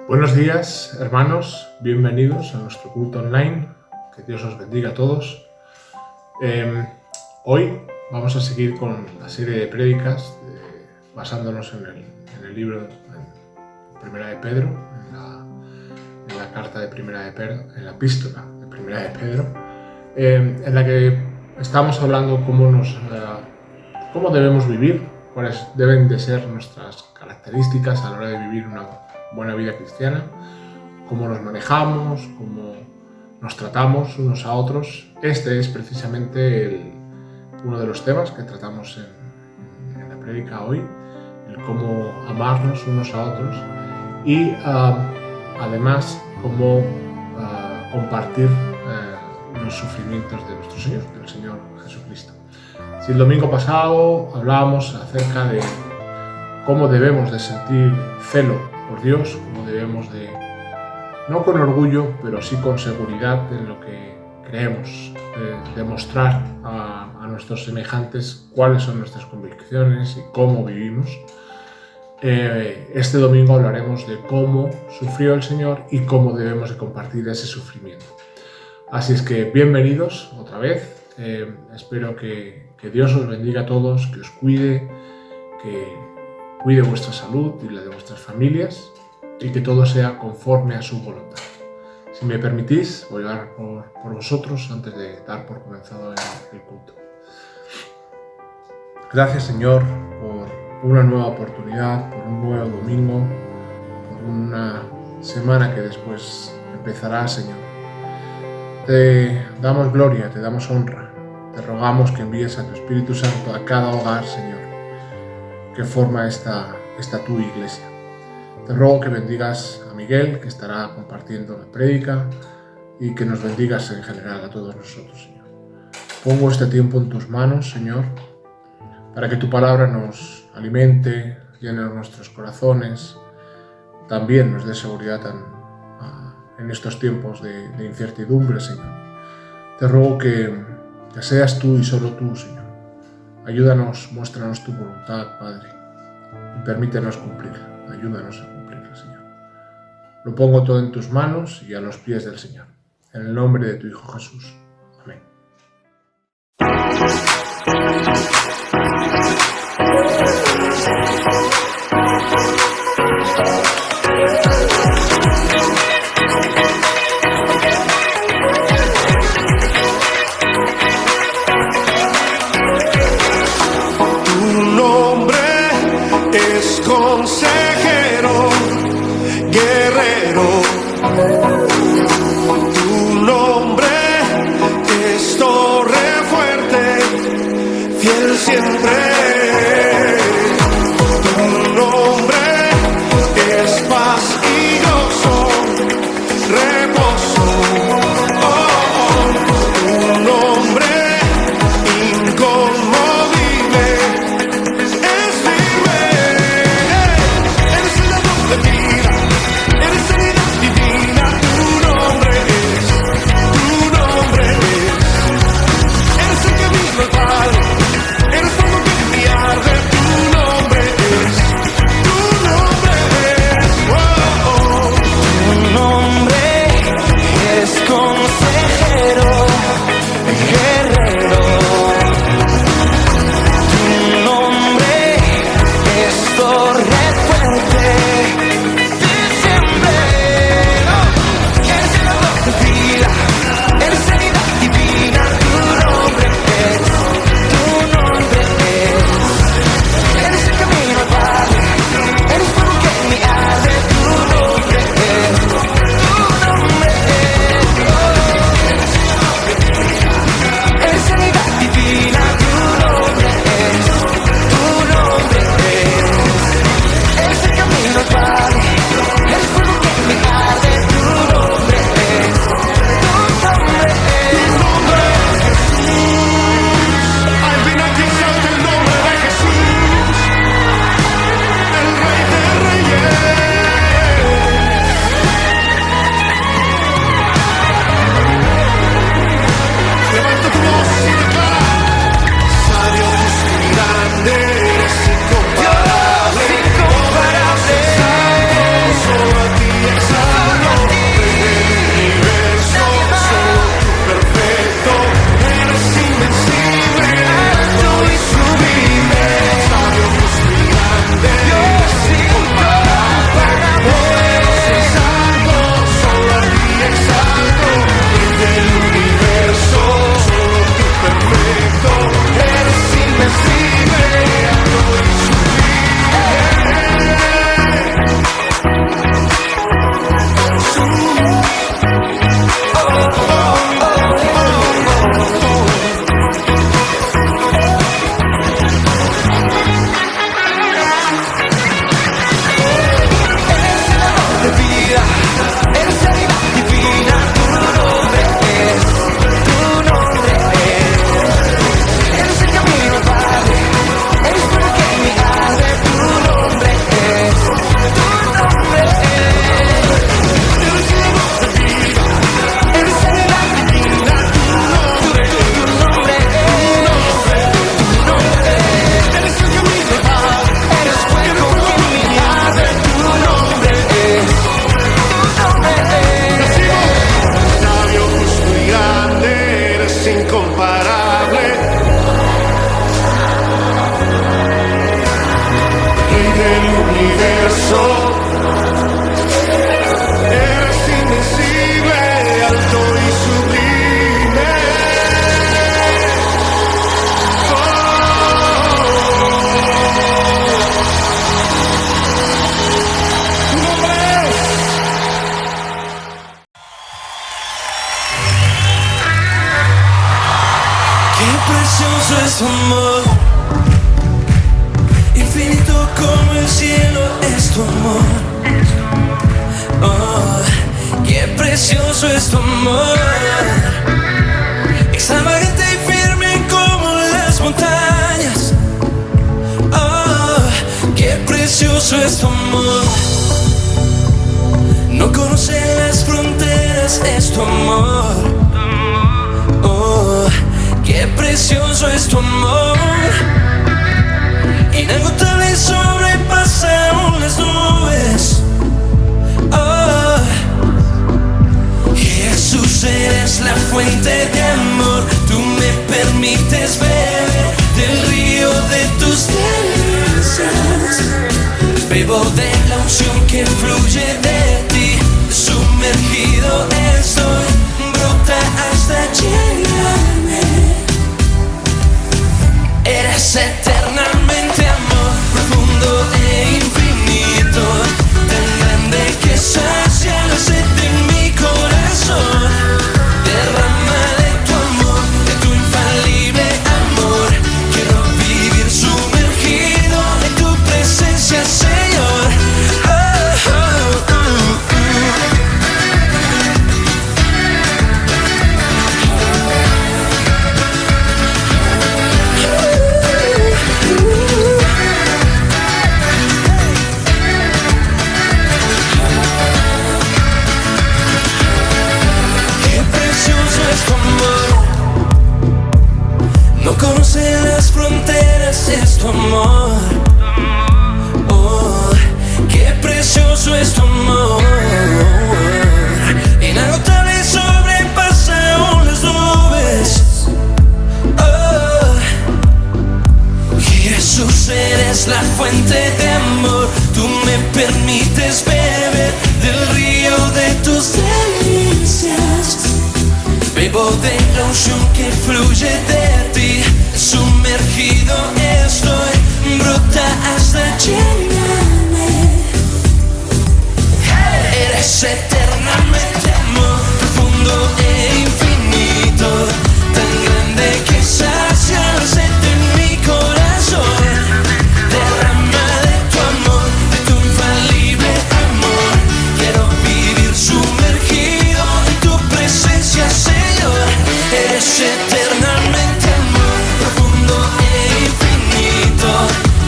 Buenos días, hermanos, bienvenidos a nuestro culto online. Que Dios os bendiga a todos. Hoy vamos a seguir con la serie de prédicas basándonos en el libro en Primera de Pedro, en la carta de Primera de Pedro, en la epístola de Primera de Pedro, en la que estamos hablando cómo debemos vivir, cuáles deben de ser nuestras características a la hora de vivir una buena vida cristiana, cómo nos manejamos, cómo nos tratamos unos a otros. Este es precisamente uno de los temas que tratamos en la prédica hoy, el cómo amarnos unos a otros y además cómo compartir los sufrimientos de nuestro Señor, del Señor Jesucristo. Si el domingo pasado hablábamos acerca de cómo debemos de sentir celo por Dios, cómo debemos de, no con orgullo, pero sí con seguridad en lo que creemos, demostrar a nuestros semejantes cuáles son nuestras convicciones y cómo vivimos. Este domingo hablaremos de cómo sufrió el Señor y cómo debemos de compartir ese sufrimiento. Así es que bienvenidos otra vez. Espero que Dios os bendiga a todos, que os cuide, que cuide vuestra salud y la de vuestras familias y que todo sea conforme a su voluntad. Si me permitís, voy a orar por vosotros antes de dar por comenzado el culto. Gracias, Señor, por una nueva oportunidad, por un nuevo domingo, por una semana que después empezará, Señor. Te damos gloria, te damos honra. Te rogamos que envíes a tu Espíritu Santo a cada hogar, Señor, que forma esta tu iglesia. Te ruego que bendigas a Miguel, que estará compartiendo la prédica, y que nos bendigas en general a todos nosotros, Señor. Pongo este tiempo en tus manos, Señor, para que tu palabra nos alimente, llene nuestros corazones, también nos dé seguridad en estos tiempos de incertidumbre, Señor. Te ruego que seas tú y solo tú, Señor. Ayúdanos, muéstranos tu voluntad, Padre, y permítenos cumplirla. Ayúdanos a cumplirla, Señor. Lo pongo todo en tus manos y a los pies del Señor. En el nombre de tu Hijo Jesús. Amén. Consejero, guerrero, tu nombre es torre fuerte, fiel siempre. Tu nombre es paz y gozo, reposo. Tu nombre inconmovible es firme. Eres el camino al Padre, eres todo que Qué precioso es tu amor, infinito como el cielo es tu amor. Oh, qué precioso es tu amor, extravagante y firme como las montañas. Oh, qué precioso es tu amor, no conoce las fronteras, es tu amor. Oh, qué precioso es tu amor, inagotable y sobrepasa aún las nubes. Oh, Jesús, eres la fuente de amor, tú me permites beber del río de tus delicias. Bebo de la unción que fluye de ti, sumergido estoy, brota hasta llenarme. Eres eternamente amor, profundo e infinito, tan grande que sacia la sed de mi corazón. Derrama de tu amor, de tu infalible amor, quiero vivir sumergido en tu presencia, Señor. Oh, oh, oh, oh. Qué precioso es tu amor, no conoce las fronteras, es tu amor. Oh, qué precioso es tu amor, inagotable y sobrepasa aún las nubes. Oh, Jesús, eres la fuente de amor, tú me permites beber del río de tus delicias. Bebo de la unción que fluye de ti, sumergido estoy, brota hasta llenarme. Eres eternamente amor, profundo e infinito, tan grande que sacia la sed de mi corazón. Derrama de tu amor, de tu infalible amor, quiero vivir sumergido en tu presencia, Señor. Eres eternamente amor, profundo e infinito,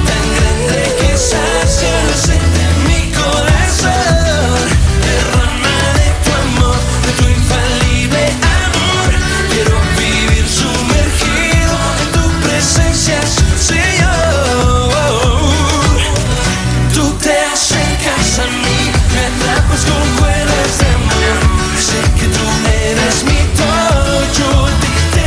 tan grande que sacia la sed de mi corazón. Derrama de tu amor, de tu infalible amor, quiero vivir sumergido en tu presencia, Señor. Tú te acercas a mí, me atrapas con cuerdas de amor. Sé que tú eres mi todo, yo a ti te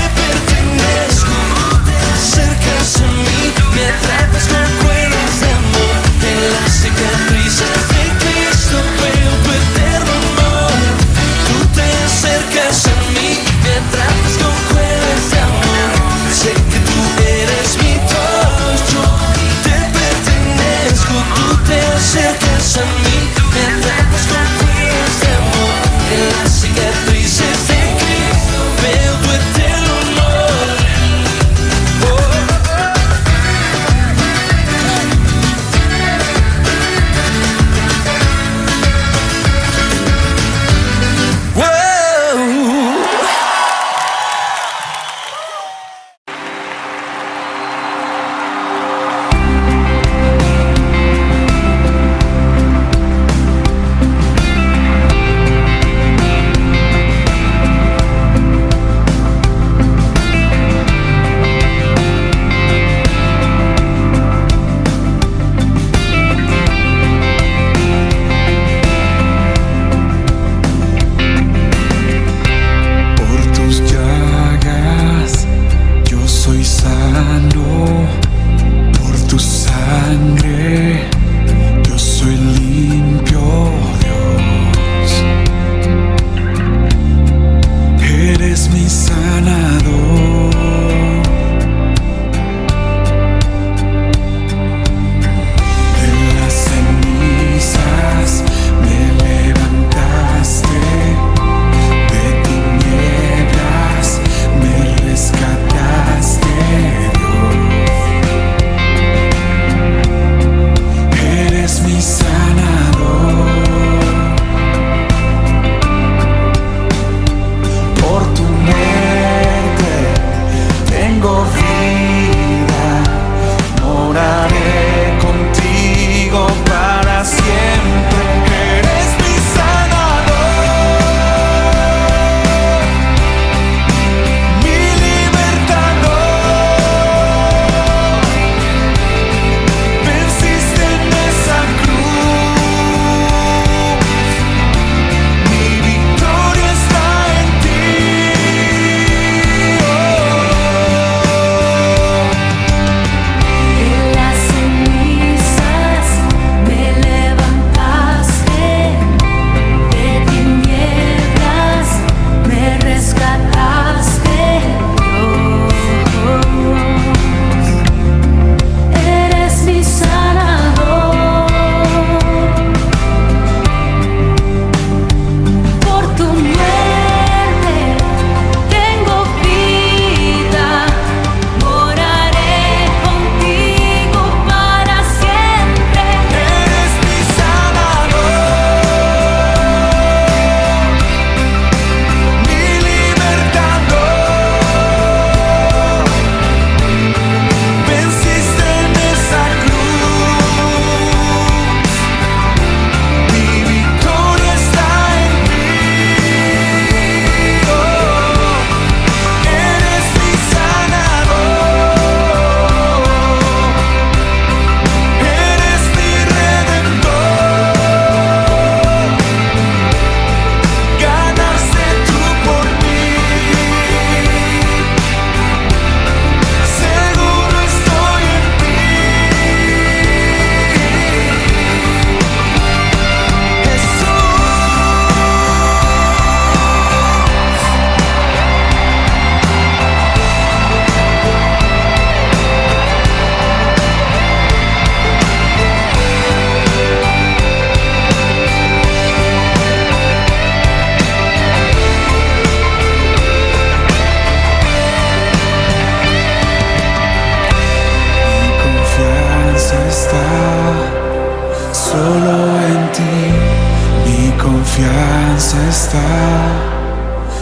confianza está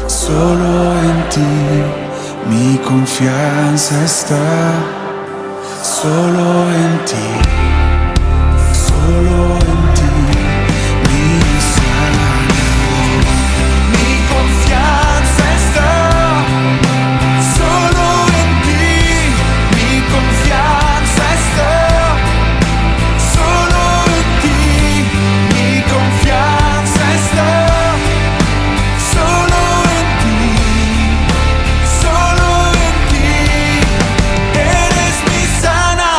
solo en ti. Mi confianza está solo en ti. Solo en ti, mi Salvador. Mi confianza está solo en ti. Mi confianza está solo en ti. Mi confianza está solo en ti. Solo en ti. Eres mi sanador.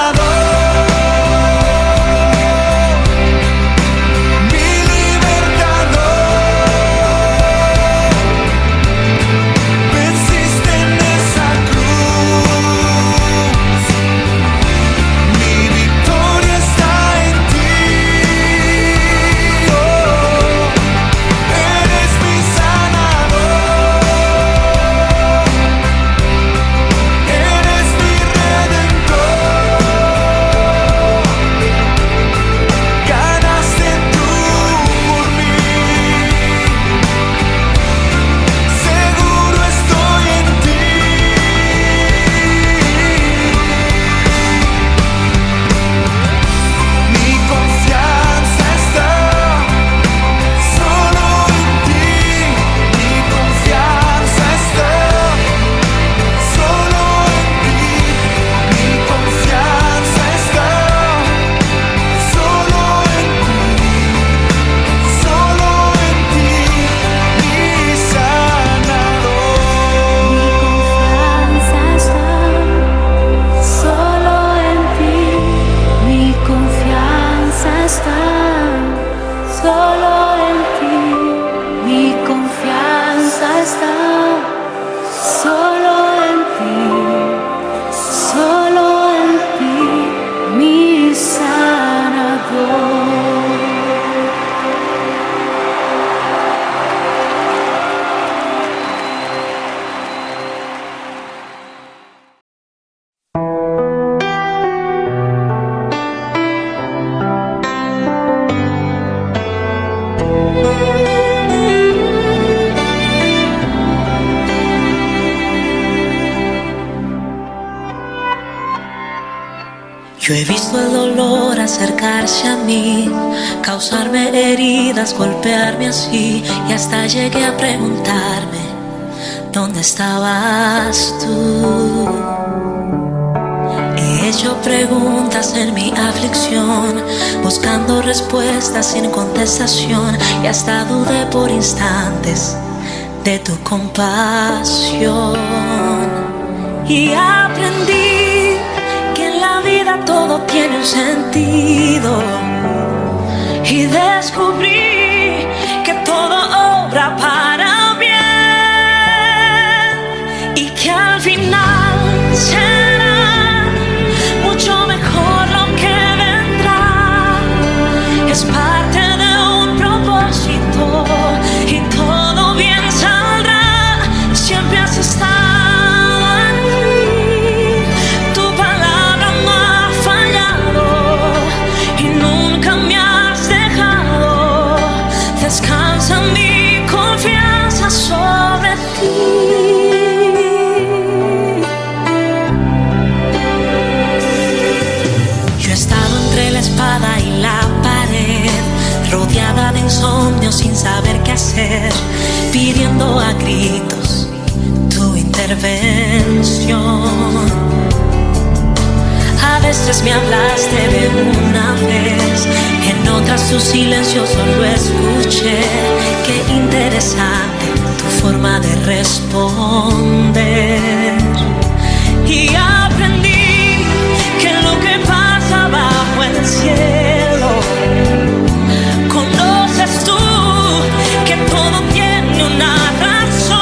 Yo he visto el dolor acercarse a mí, causarme heridas, golpearme así, y hasta llegué a preguntarme, ¿dónde estabas tú? He hecho preguntas en mi aflicción, buscando respuestas sin contestación, y hasta dudé por instantes de tu compasión. Y aprendí que en la vida todo tiene un sentido, y descubrí que todo obra para bien, y que al final será mucho mejor lo que vendrá. Es parte de un propósito y todo bien saldrá. Siempre has estado ahí, tu palabra no ha fallado y nunca me has dejado. Descansa mi confianza sobre ti. Yo he estado entre la espada y la pared, rodeada de insomnio sin saber qué hacer, pidiendo a gritos tu intervención. A veces me hablaste de una vez, en otras tu silencio solo escuché. Qué interesante tu forma de responder. Y aprendí que lo que pasa bajo el cielo, conoces tú, que todo tiene una razón,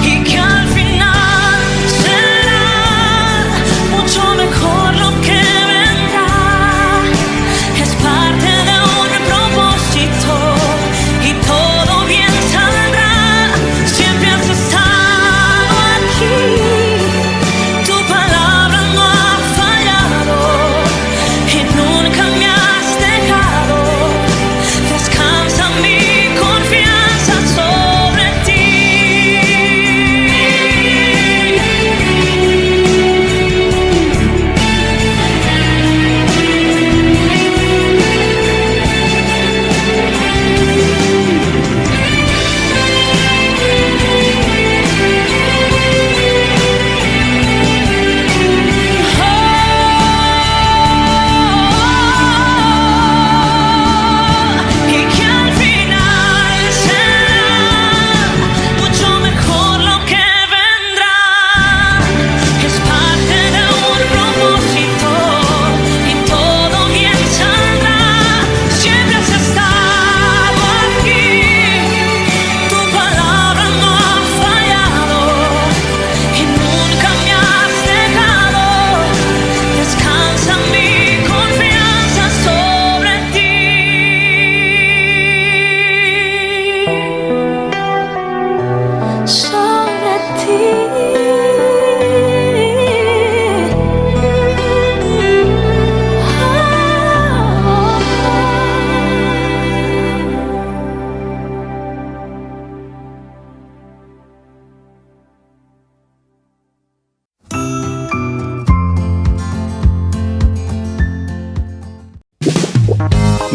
y que al final será mucho mejor lo que vendrá. Es parte de un propósito y todo bien saldrá. Siempre has estado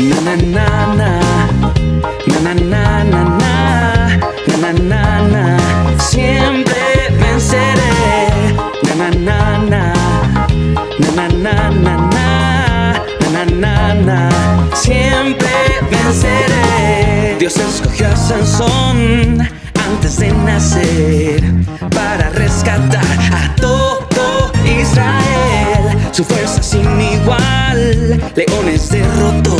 Na na na na, na na na na na, na na na na. Siempre venceré. Na na na na, na na na na na, na na na. Siempre venceré. Dios escogió a Sansón antes de nacer para rescatar a todo Israel. Su fuerza sin igual, leones derrotó,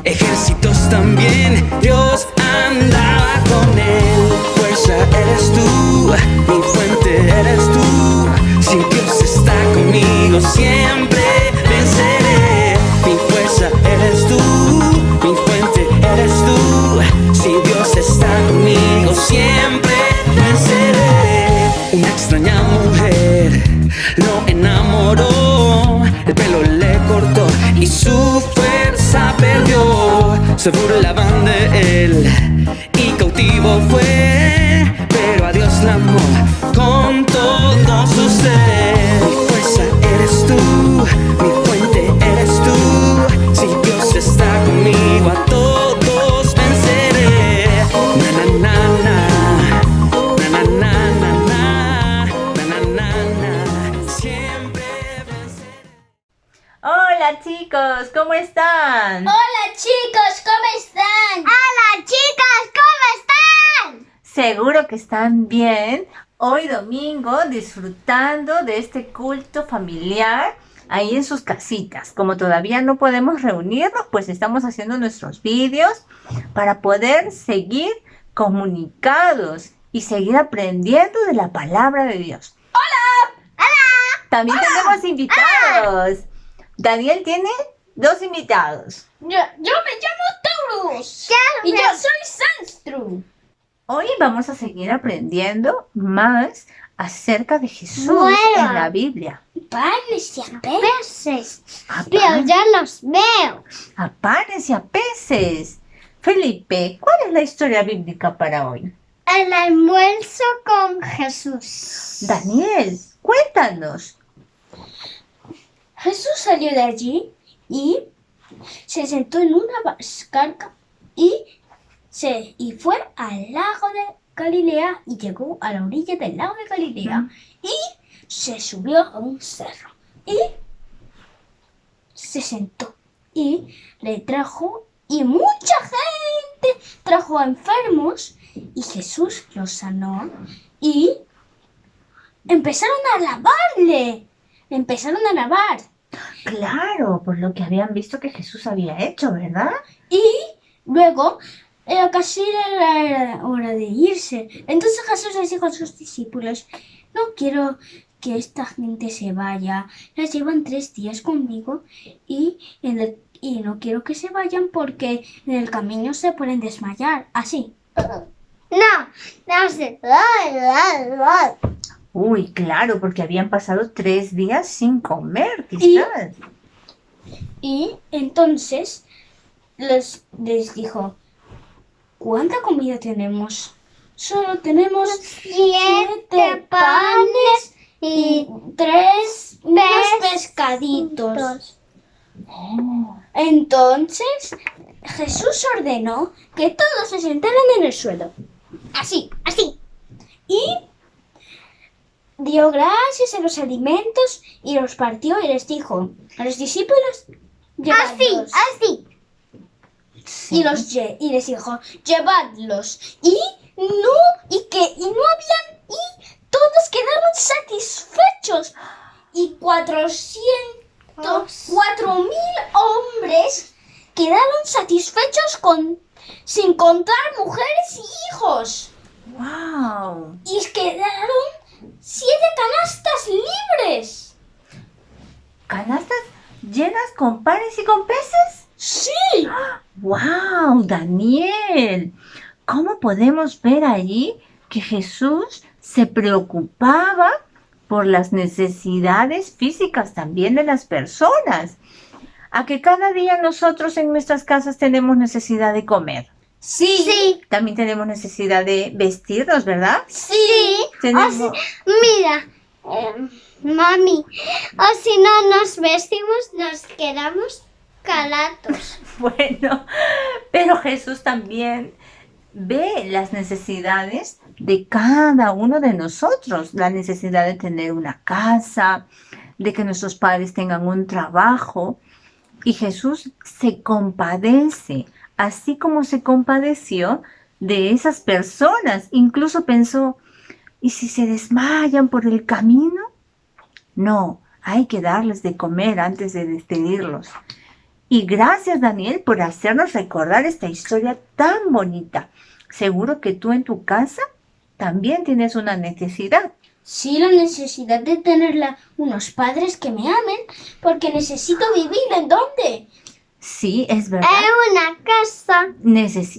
ejércitos también, Dios andaba con él. Fuerza eres tú, mi fuente eres tú, si Dios está conmigo siempre venceré. Mi fuerza eres tú, mi fuente eres tú, si Dios está conmigo siempre venceré. Una extraña mujer lo enamoró, el pelo le cortó y su fuerza perdió. Se burlaban de él y cautivo fue, pero a Dios la amó con todo su ser. Mi fuerza eres tú, mi fuente eres tú, si Dios está conmigo a todos venceré. Na na na na, na na na na na, na na na, siempre venceré. Hola chicos, ¿cómo están? Hola chicos, ¿cómo están? Hola chicos, ¿cómo están? Seguro que están bien. Hoy domingo disfrutando de este culto familiar ahí en sus casitas. Como todavía no podemos reunirnos, pues estamos haciendo nuestros vídeos para poder seguir comunicados y seguir aprendiendo de la palabra de Dios. ¡Hola! ¡Hola! También tenemos invitados. Daniel tiene 2 invitados. Yo me llamo Taurus y yo soy Sanstru. Hoy vamos a seguir aprendiendo más acerca de Jesús en la Biblia. Panes y a peces. A Pero pan- ya los veo. a panes y a peces. Felipe, ¿cuál es la historia bíblica para hoy? El almuerzo con Jesús. Daniel, cuéntanos. Jesús salió de allí y se sentó en una barca y fue al lago de Galilea y llegó a la orilla del lago de Galilea y se subió a un cerro y se sentó y le trajo y mucha gente trajo a enfermos y Jesús los sanó y empezaron a alabarle, le empezaron a alabar. Claro, por lo que habían visto que Jesús había hecho, ¿verdad? Y luego, casi era hora de irse. Entonces Jesús les dijo a sus discípulos, no quiero que esta gente se vaya. Ya llevan 3 días conmigo y no quiero que se vayan porque en el camino se pueden desmayar. Así. No sé. Uy, claro, porque habían pasado 3 días sin comer, quizás. Y entonces les dijo, ¿cuánta comida tenemos? Solo tenemos 7 panes y 3 pescaditos. Entonces Jesús ordenó que todos se sentaran en el suelo. Así. Y dio gracias a los alimentos y los partió y les dijo a los discípulos, llevadlos. Así. Y les dijo, llevadlos. Y todos quedaron satisfechos. Y 4.000 hombres quedaron satisfechos sin contar mujeres y hijos. ¡Wow! Y quedaron 7 canastas libres. ¿Canastas llenas con panes y con peces? Sí. ¡Wow, Daniel! ¿Cómo podemos ver allí que Jesús se preocupaba por las necesidades físicas también de las personas? A que cada día nosotros en nuestras casas tenemos necesidad de comer. Sí. También tenemos necesidad de vestirnos, ¿verdad? Sí. Tenemos... Mira, mami, o si no nos vestimos, nos quedamos calatos. Bueno, pero Jesús también ve las necesidades de cada uno de nosotros, la necesidad de tener una casa, de que nuestros padres tengan un trabajo. Y Jesús se compadece, así como se compadeció de esas personas. Incluso pensó, ¿y si se desmayan por el camino? No, hay que darles de comer antes de despedirlos. Y gracias, Daniel, por hacernos recordar esta historia tan bonita. Seguro que tú en tu casa también tienes una necesidad. Sí, la necesidad de tener unos padres que me amen, porque necesito vivir. ¿En dónde? Sí, es verdad. En una casa.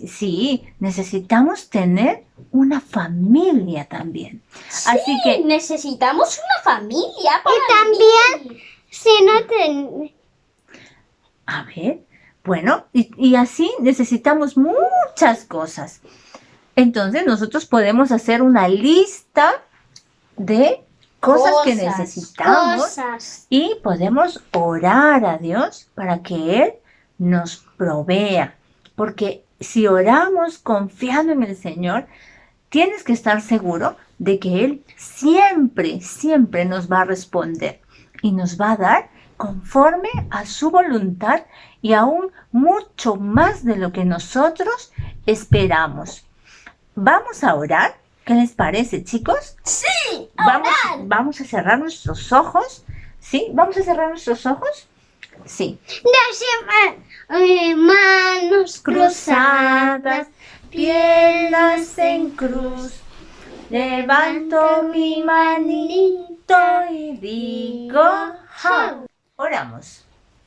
Sí, necesitamos tener una familia también. Así que necesitamos una familia para vivir. Si no a ver, bueno, y así necesitamos muchas cosas. Entonces nosotros podemos hacer una lista de cosas que necesitamos y podemos orar a Dios para que Él nos provea. Porque si oramos confiando en el Señor, tienes que estar seguro de que Él siempre, siempre nos va a responder y nos va a dar conforme a su voluntad y aún mucho más de lo que nosotros esperamos. ¿Vamos a orar? ¿Qué les parece, chicos? Sí, vamos a cerrar nuestros ojos. ¿Sí? ¿Vamos a cerrar nuestros ojos? Sí. Manos Cruzadas, piernas en cruz. Levanto mi manito y digo, ¡ja! Oramos.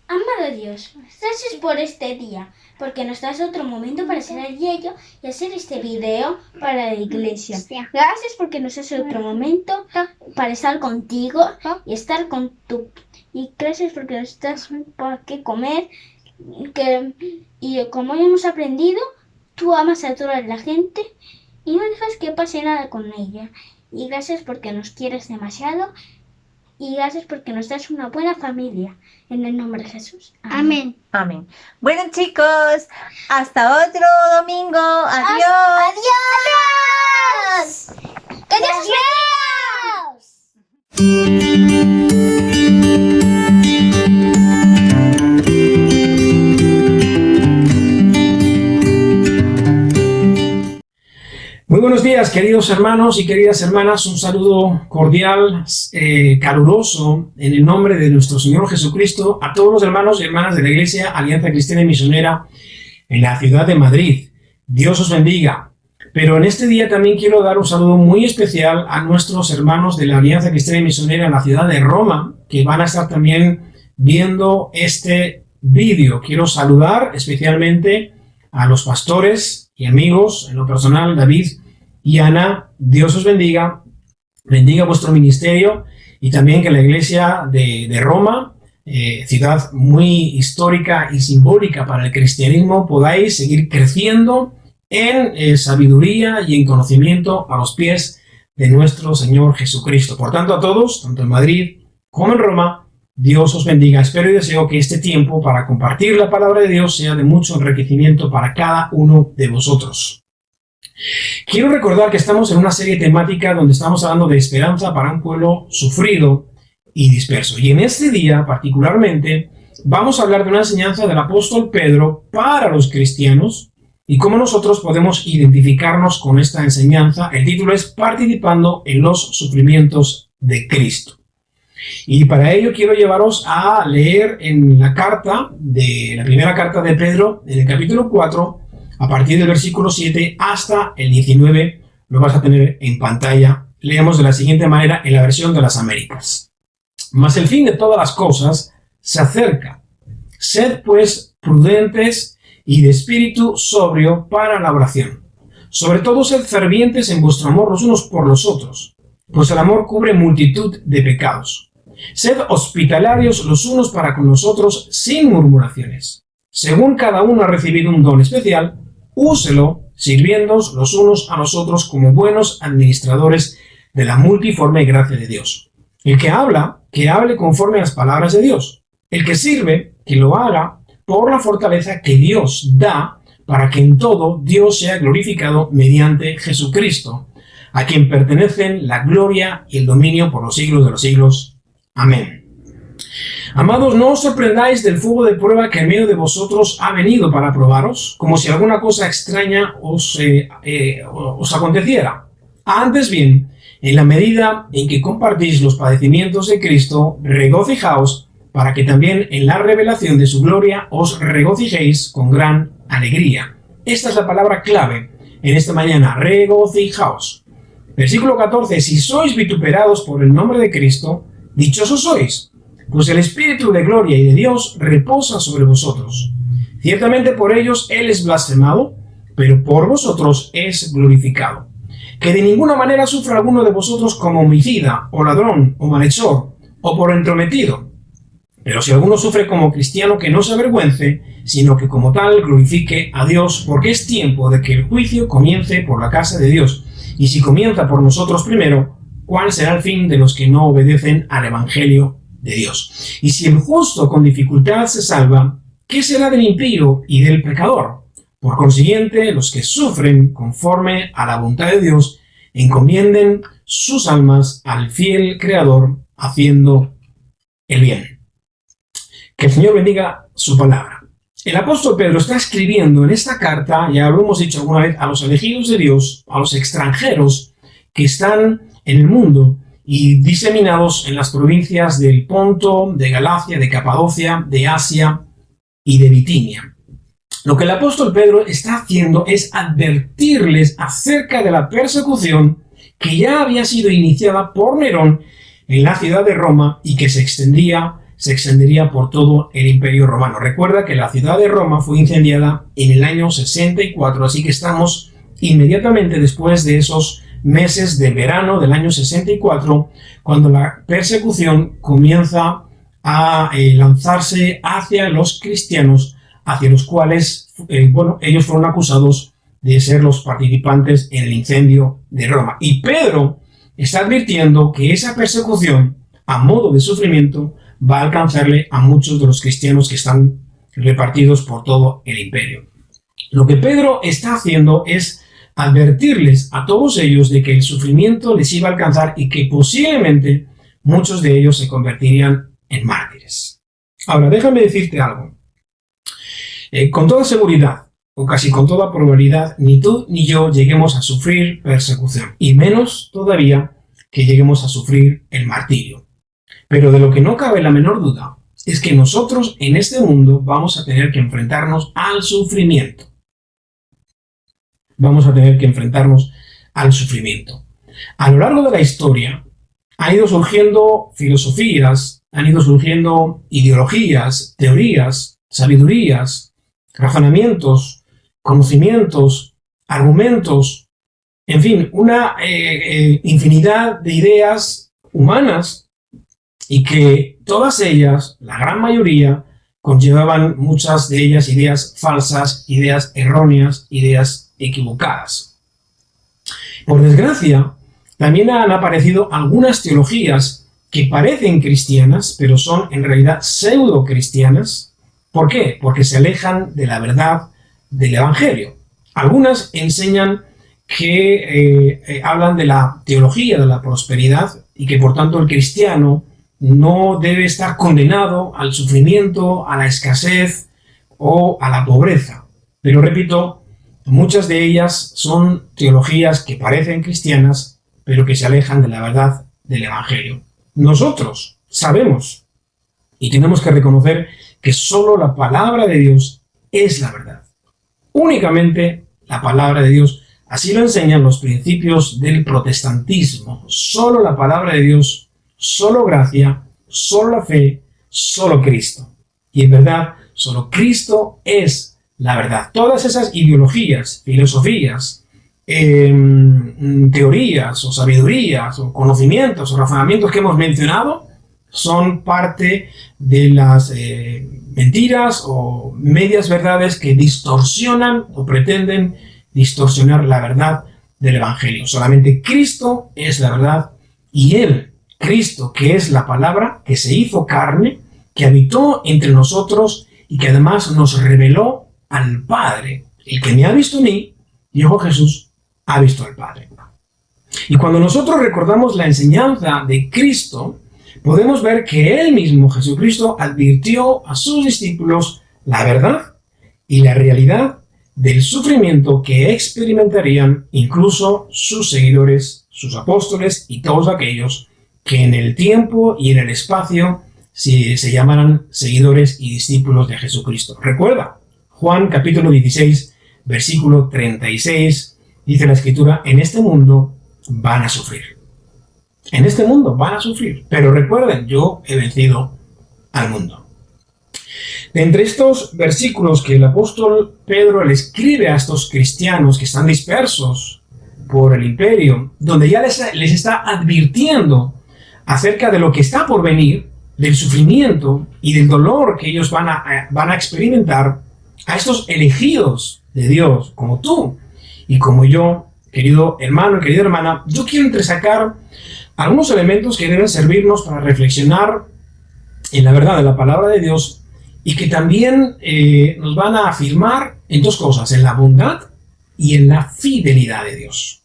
Amado Dios, gracias por este día, porque nos das otro momento para ser allí y hacer este video para la iglesia. Gracias porque nos das otro momento para estar contigo y estar con tu... Y gracias porque nos das para qué comer. Y como hemos aprendido, tú amas a toda la gente y no dejas que pase nada con ella. Y gracias porque nos quieres demasiado. Y gracias porque nos das una buena familia. En el nombre de Jesús. Amén. Amén. Bueno, chicos, hasta otro domingo. Adiós. ¡Adiós! ¡Que Dios os bendiga! Muy buenos días, queridos hermanos y queridas hermanas. Un saludo cordial, caluroso, en el nombre de nuestro Señor Jesucristo, a todos los hermanos y hermanas de la Iglesia Alianza Cristiana y Misionera en la ciudad de Madrid. Dios os bendiga. Pero en este día también quiero dar un saludo muy especial a nuestros hermanos de la Alianza Cristiana y Misionera en la ciudad de Roma, que van a estar también viendo este vídeo. Quiero saludar especialmente a los pastores y amigos, en lo personal, David y Ana. Dios os bendiga, bendiga vuestro ministerio y también que la iglesia de Roma, ciudad muy histórica y simbólica para el cristianismo, podáis seguir creciendo en sabiduría y en conocimiento a los pies de nuestro Señor Jesucristo. Por tanto, a todos, tanto en Madrid como en Roma, Dios os bendiga. Espero y deseo que este tiempo para compartir la palabra de Dios sea de mucho enriquecimiento para cada uno de vosotros. Quiero recordar que estamos en una serie temática donde estamos hablando de esperanza para un pueblo sufrido y disperso. Y en este día, particularmente, vamos a hablar de una enseñanza del apóstol Pedro para los cristianos y cómo nosotros podemos identificarnos con esta enseñanza. El título es Participando en los sufrimientos de Cristo. Y para ello quiero llevaros a leer en la primera carta de Pedro, en el capítulo 4, a partir del versículo 7 hasta el 19, lo vas a tener en pantalla. Leemos de la siguiente manera en la versión de las Américas. Mas el fin de todas las cosas se acerca. Sed pues prudentes y de espíritu sobrio para la oración. Sobre todo sed fervientes en vuestro amor los unos por los otros, pues el amor cubre multitud de pecados. Sed hospitalarios los unos para con los otros sin murmuraciones. Según cada uno ha recibido un don especial, úselo sirviéndoos los unos a los otros como buenos administradores de la multiforme gracia de Dios. El que habla, que hable conforme a las palabras de Dios. El que sirve, que lo haga por la fortaleza que Dios da para que en todo Dios sea glorificado mediante Jesucristo, a quien pertenecen la gloria y el dominio por los siglos de los siglos. Amén. Amados, no os sorprendáis del fuego de prueba que en medio de vosotros ha venido para probaros, como si alguna cosa extraña os aconteciera. Antes bien, en la medida en que compartís los padecimientos de Cristo, regocijaos, para que también en la revelación de su gloria os regocijéis con gran alegría. Esta es la palabra clave en esta mañana, regocijaos. Versículo 14, si sois vituperados por el nombre de Cristo, dichosos sois, pues el Espíritu de gloria y de Dios reposa sobre vosotros. Ciertamente por ellos Él es blasfemado, pero por vosotros es glorificado. Que de ninguna manera sufra alguno de vosotros como homicida, o ladrón, o malhechor, o por entrometido. Pero si alguno sufre como cristiano, que no se avergüence, sino que como tal glorifique a Dios, porque es tiempo de que el juicio comience por la casa de Dios. Y si comienza por nosotros primero, ¿cuál será el fin de los que no obedecen al Evangelio de Dios? Y si el justo con dificultad se salva, ¿qué será del impío y del pecador? Por consiguiente, los que sufren conforme a la voluntad de Dios, encomienden sus almas al fiel Creador, haciendo el bien. Que el Señor bendiga su palabra. El apóstol Pedro está escribiendo en esta carta, ya lo hemos dicho alguna vez, a los elegidos de Dios, a los extranjeros que están en el mundo y diseminados en las provincias del Ponto, de Galacia, de Capadocia, de Asia y de Bitinia. Lo que el apóstol Pedro está haciendo es advertirles acerca de la persecución que ya había sido iniciada por Nerón en la ciudad de Roma y que se extendería por todo el Imperio Romano. Recuerda que la ciudad de Roma fue incendiada en el año 64, así que estamos inmediatamente después de esos meses de verano del año 64, cuando la persecución comienza a lanzarse hacia los cristianos, hacia los cuales, ellos fueron acusados de ser los participantes en el incendio de Roma. Y Pedro está advirtiendo que esa persecución, a modo de sufrimiento, va a alcanzarle a muchos de los cristianos que están repartidos por todo el imperio. Lo que Pedro está haciendo es advertirles a todos ellos de que el sufrimiento les iba a alcanzar y que posiblemente muchos de ellos se convertirían en mártires. Ahora, déjame decirte algo. Con toda seguridad, o casi con toda probabilidad, ni tú ni yo lleguemos a sufrir persecución, y menos todavía que lleguemos a sufrir el martirio. Pero de lo que no cabe la menor duda es que nosotros en este mundo vamos a tener que enfrentarnos al sufrimiento. Vamos a tener que enfrentarnos al sufrimiento. A lo largo de la historia han ido surgiendo filosofías, han ido surgiendo ideologías, teorías, sabidurías, razonamientos, conocimientos, argumentos, en fin, una infinidad de ideas humanas y que todas ellas, la gran mayoría, conllevaban muchas de ellas ideas falsas, ideas erróneas, ideas equivocadas. Por desgracia, también han aparecido algunas teologías que parecen cristianas, pero son en realidad pseudo cristianas. ¿Por qué? Porque se alejan de la verdad del Evangelio. Algunas enseñan que hablan de la teología de la prosperidad y que por tanto el cristiano no debe estar condenado al sufrimiento, a la escasez o a la pobreza. Pero repito, muchas de ellas son teologías que parecen cristianas, pero que se alejan de la verdad del Evangelio. Nosotros sabemos y tenemos que reconocer que solo la palabra de Dios es la verdad. Únicamente la palabra de Dios. Así lo enseñan los principios del protestantismo. Solo la palabra de Dios, solo gracia, solo la fe, solo Cristo. Y en verdad, solo Cristo es la verdad. Todas esas ideologías, filosofías, teorías o sabidurías o conocimientos o razonamientos que hemos mencionado son parte de las mentiras o medias verdades que distorsionan o pretenden distorsionar la verdad del Evangelio. Solamente Cristo es la verdad y Él, Cristo, que es la palabra, que se hizo carne, que habitó entre nosotros y que además nos reveló al Padre. El que me ha visto a mí, dijo Jesús, ha visto al Padre. Y cuando nosotros recordamos la enseñanza de Cristo, podemos ver que Él mismo, Jesucristo, advirtió a sus discípulos la verdad y la realidad del sufrimiento que experimentarían incluso sus seguidores, sus apóstoles y todos aquellos que en el tiempo y en el espacio se llamaran seguidores y discípulos de Jesucristo. Recuerda, Juan capítulo 16, versículo 36, dice la Escritura, en este mundo van a sufrir. En este mundo van a sufrir. Pero recuerden, yo he vencido al mundo. De entre estos versículos que el apóstol Pedro le escribe a estos cristianos que están dispersos por el imperio, donde ya les está advirtiendo acerca de lo que está por venir, del sufrimiento y del dolor que ellos van a experimentar, a estos elegidos de Dios, como tú y como yo, querido hermano y querida hermana, yo quiero entresacar algunos elementos que deben servirnos para reflexionar en la verdad de la palabra de Dios y que también nos van a afirmar en dos cosas, en la bondad y en la fidelidad de Dios.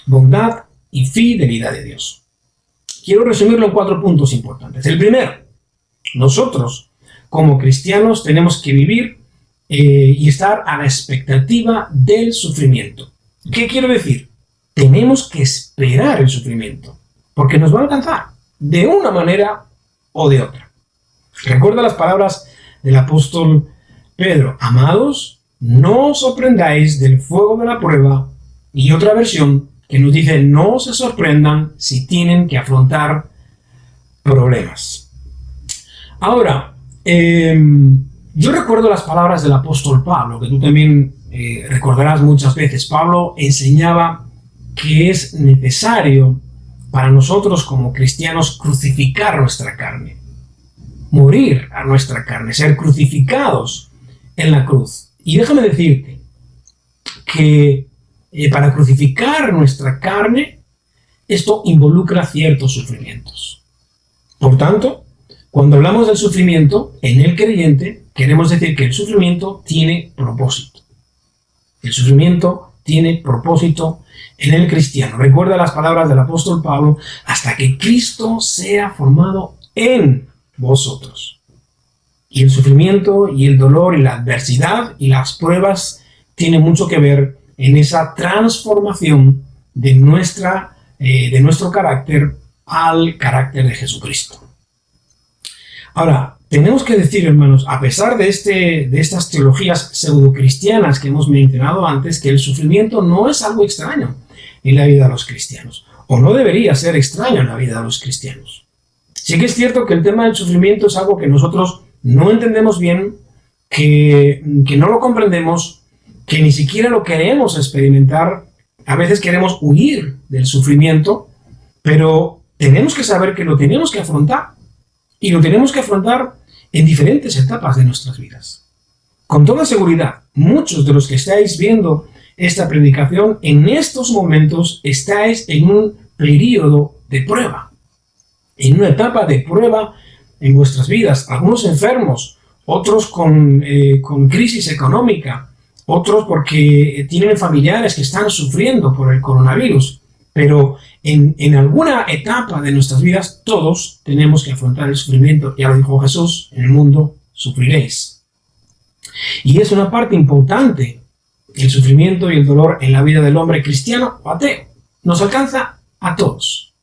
Bondad y fidelidad de Dios. Quiero resumirlo en 4 puntos importantes. El primero, nosotros como cristianos tenemos que vivir y estar a la expectativa del sufrimiento. ¿Qué quiero decir? Tenemos que esperar el sufrimiento, porque nos va a alcanzar de una manera o de otra. Recuerda las palabras del apóstol Pedro: amados, no os sorprendáis del fuego de la prueba, y otra versión que nos dice: no se sorprendan si tienen que afrontar problemas. Ahora, yo recuerdo las palabras del apóstol Pablo, que tú también recordarás muchas veces. Pablo enseñaba que es necesario para nosotros como cristianos crucificar nuestra carne, morir a nuestra carne, ser crucificados en la cruz. Y déjame decirte que para crucificar nuestra carne, esto involucra ciertos sufrimientos. Por tanto, cuando hablamos del sufrimiento en el creyente, queremos decir que el sufrimiento tiene propósito. El sufrimiento tiene propósito en el cristiano. Recuerda las palabras del apóstol Pablo: hasta que Cristo sea formado en vosotros. Y el sufrimiento y el dolor y la adversidad y las pruebas tienen mucho que ver en esa transformación de nuestro carácter al carácter de Jesucristo. Ahora, tenemos que decir, hermanos, a pesar de estas teologías pseudocristianas que hemos mencionado antes, que el sufrimiento no es algo extraño en la vida de los cristianos, o no debería ser extraño en la vida de los cristianos. Sí que es cierto que el tema del sufrimiento es algo que nosotros no entendemos bien, que no lo comprendemos, que ni siquiera lo queremos experimentar. A veces queremos huir del sufrimiento, pero tenemos que saber que lo tenemos que afrontar, y lo tenemos que afrontar en diferentes etapas de nuestras vidas. Con toda seguridad, muchos de los que estáis viendo esta predicación en estos momentos estáis en un periodo de prueba, en una etapa de prueba en vuestras vidas. Algunos enfermos, otros con crisis económica, otros porque tienen familiares que están sufriendo por el coronavirus. Pero en alguna etapa de nuestras vidas todos tenemos que afrontar el sufrimiento. Ya lo dijo Jesús: en el mundo sufriréis. Y es una parte importante el sufrimiento y el dolor en la vida del hombre cristiano o ateo. Nos alcanza a todos.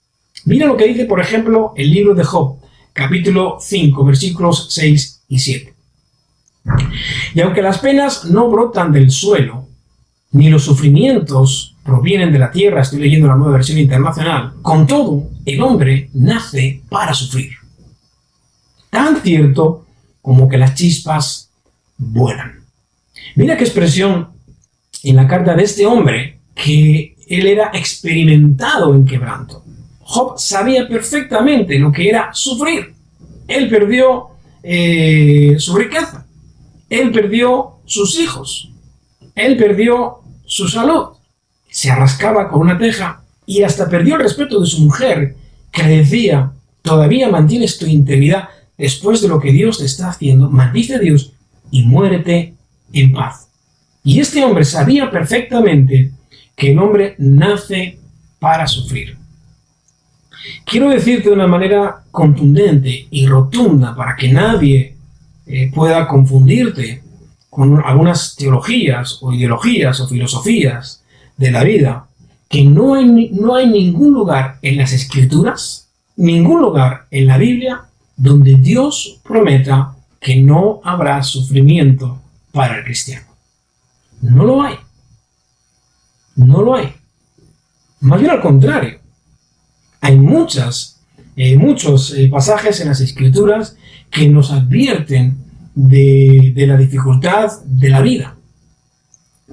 Mira lo que dice, por ejemplo, el libro de Job, capítulo 5, versículos 6 y 7. Y aunque las penas no brotan del suelo, ni los sufrimientos provienen de la tierra, estoy leyendo la Nueva Versión Internacional, con todo, el hombre nace para sufrir. Tan cierto como que las chispas vuelan. Mira qué expresión en la carta de este hombre, que él era experimentado en quebranto. Job sabía perfectamente lo que era sufrir. Él perdió su riqueza, él perdió sus hijos, él perdió su salud, se arrascaba con una teja y hasta perdió el respeto de su mujer, que le decía: todavía mantienes tu integridad después de lo que Dios te está haciendo. Maldice a Dios y muérete en paz. Y este hombre sabía perfectamente que el hombre nace para sufrir. Quiero decirte de una manera contundente y rotunda para que nadie pueda confundirte con algunas teologías o ideologías o filosofías de la vida, que no hay ningún lugar en las Escrituras, ningún lugar en la Biblia donde Dios prometa que no habrá sufrimiento para el cristiano. No lo hay. No lo hay. Más bien al contrario. Hay muchos pasajes en las Escrituras que nos advierten de la dificultad de la vida.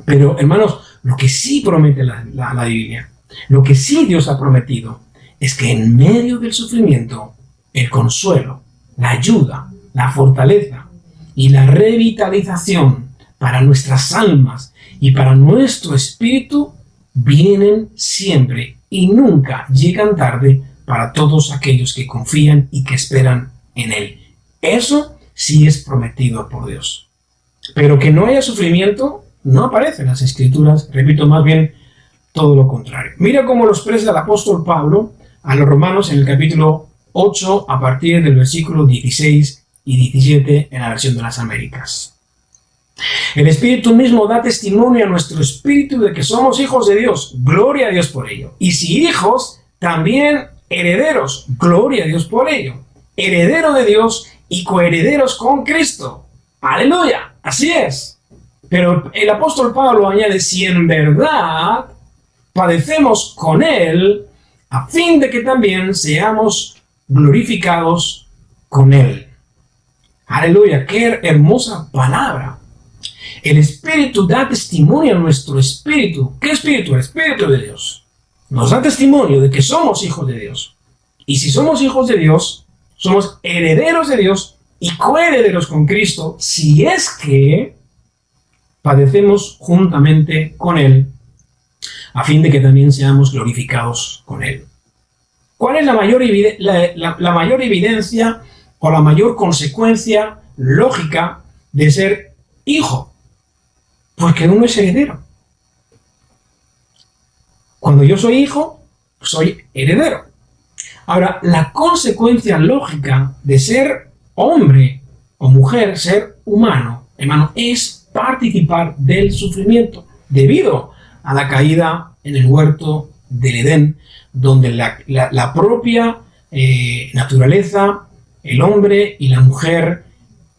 Pero, hermanos, lo que sí promete la Biblia, lo que sí Dios ha prometido, es que en medio del sufrimiento, el consuelo, la ayuda, la fortaleza y la revitalización para nuestras almas y para nuestro espíritu vienen siempre y nunca llegan tarde para todos aquellos que confían y que esperan en Él. Eso sí es prometido por Dios. Pero que no haya sufrimiento no aparece en las Escrituras, repito, más bien todo lo contrario. Mira cómo lo expresa el apóstol Pablo a los romanos en el capítulo 8 a partir del versículo 16 y 17 en la versión de las Américas. El Espíritu mismo da testimonio a nuestro espíritu de que somos hijos de Dios. Gloria a Dios por ello. Y si hijos, también herederos. Gloria a Dios por ello. Heredero de Dios y coherederos con Cristo. ¡Aleluya! Así es. Pero el apóstol Pablo añade, si en verdad padecemos con Él, a fin de que también seamos glorificados con Él. ¡Aleluya! ¡Qué hermosa palabra! El Espíritu da testimonio a nuestro espíritu. ¿Qué espíritu? El Espíritu de Dios. Nos da testimonio de que somos hijos de Dios. Y si somos hijos de Dios, somos herederos de Dios y coherederos con Cristo, si es que padecemos juntamente con Él, a fin de que también seamos glorificados con Él. ¿Cuál es la mayor evidencia o la mayor consecuencia lógica de ser hijo? Porque uno es heredero. Cuando yo soy hijo, soy heredero. Ahora, la consecuencia lógica de ser hombre o mujer, ser humano, hermano, es participar del sufrimiento debido a la caída en el huerto del Edén, donde la propia naturaleza, el hombre y la mujer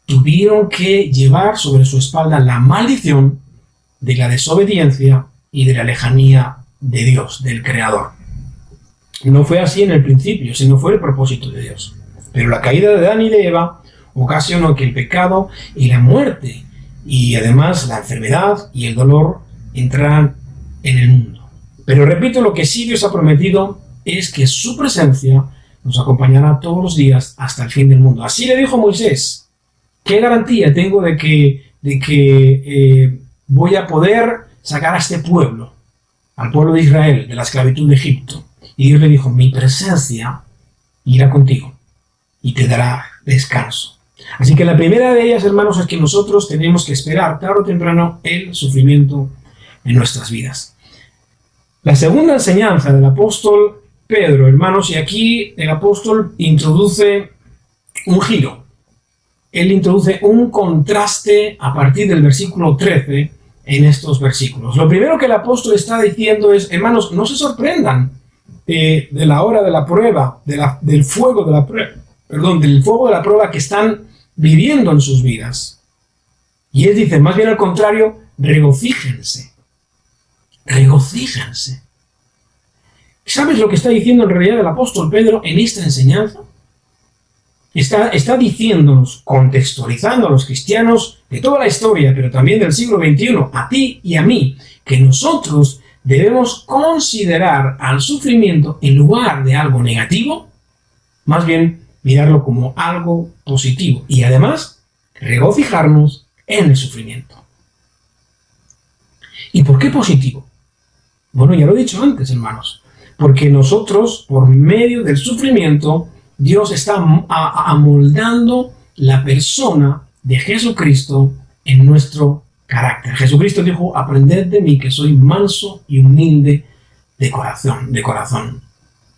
tuvieron que llevar sobre su espalda la maldición de la desobediencia y de la lejanía de Dios, del Creador. No fue así en el principio, sino fue el propósito de Dios. Pero la caída de Adán y de Eva ocasionó que el pecado y la muerte, y además la enfermedad y el dolor, entraran en el mundo. Pero repito, lo que sí Dios ha prometido es que su presencia nos acompañará todos los días hasta el fin del mundo. Así le dijo Moisés. ¿Qué garantía tengo de que voy a poder sacar a este pueblo, al pueblo de Israel, de la esclavitud de Egipto? Y Dios le dijo, mi presencia irá contigo y te dará descanso. Así que la primera de ellas, hermanos, es que nosotros tenemos que esperar tarde o temprano el sufrimiento en nuestras vidas. La segunda enseñanza del apóstol Pedro, hermanos, y aquí el apóstol introduce un giro. Él introduce un contraste a partir del versículo 13 en estos versículos. Lo primero que el apóstol está diciendo es, hermanos, no se sorprendan de la hora de la prueba, del fuego de la prueba que están viviendo en sus vidas. Y él dice, más bien al contrario, regocíjense. Regocíjense. ¿Sabes lo que está diciendo en realidad el apóstol Pedro en esta enseñanza? Está diciéndonos, contextualizando a los cristianos de toda la historia, pero también del siglo XXI, a ti y a mí, que nosotros debemos considerar al sufrimiento, en lugar de algo negativo, más bien mirarlo como algo positivo y además regocijarnos en el sufrimiento. ¿Y por qué positivo? Bueno, ya lo he dicho antes, hermanos, porque nosotros, por medio del sufrimiento, Dios está amoldando la persona de Jesucristo en nuestro carácter. Jesucristo dijo, aprended de mí que soy manso y humilde de corazón.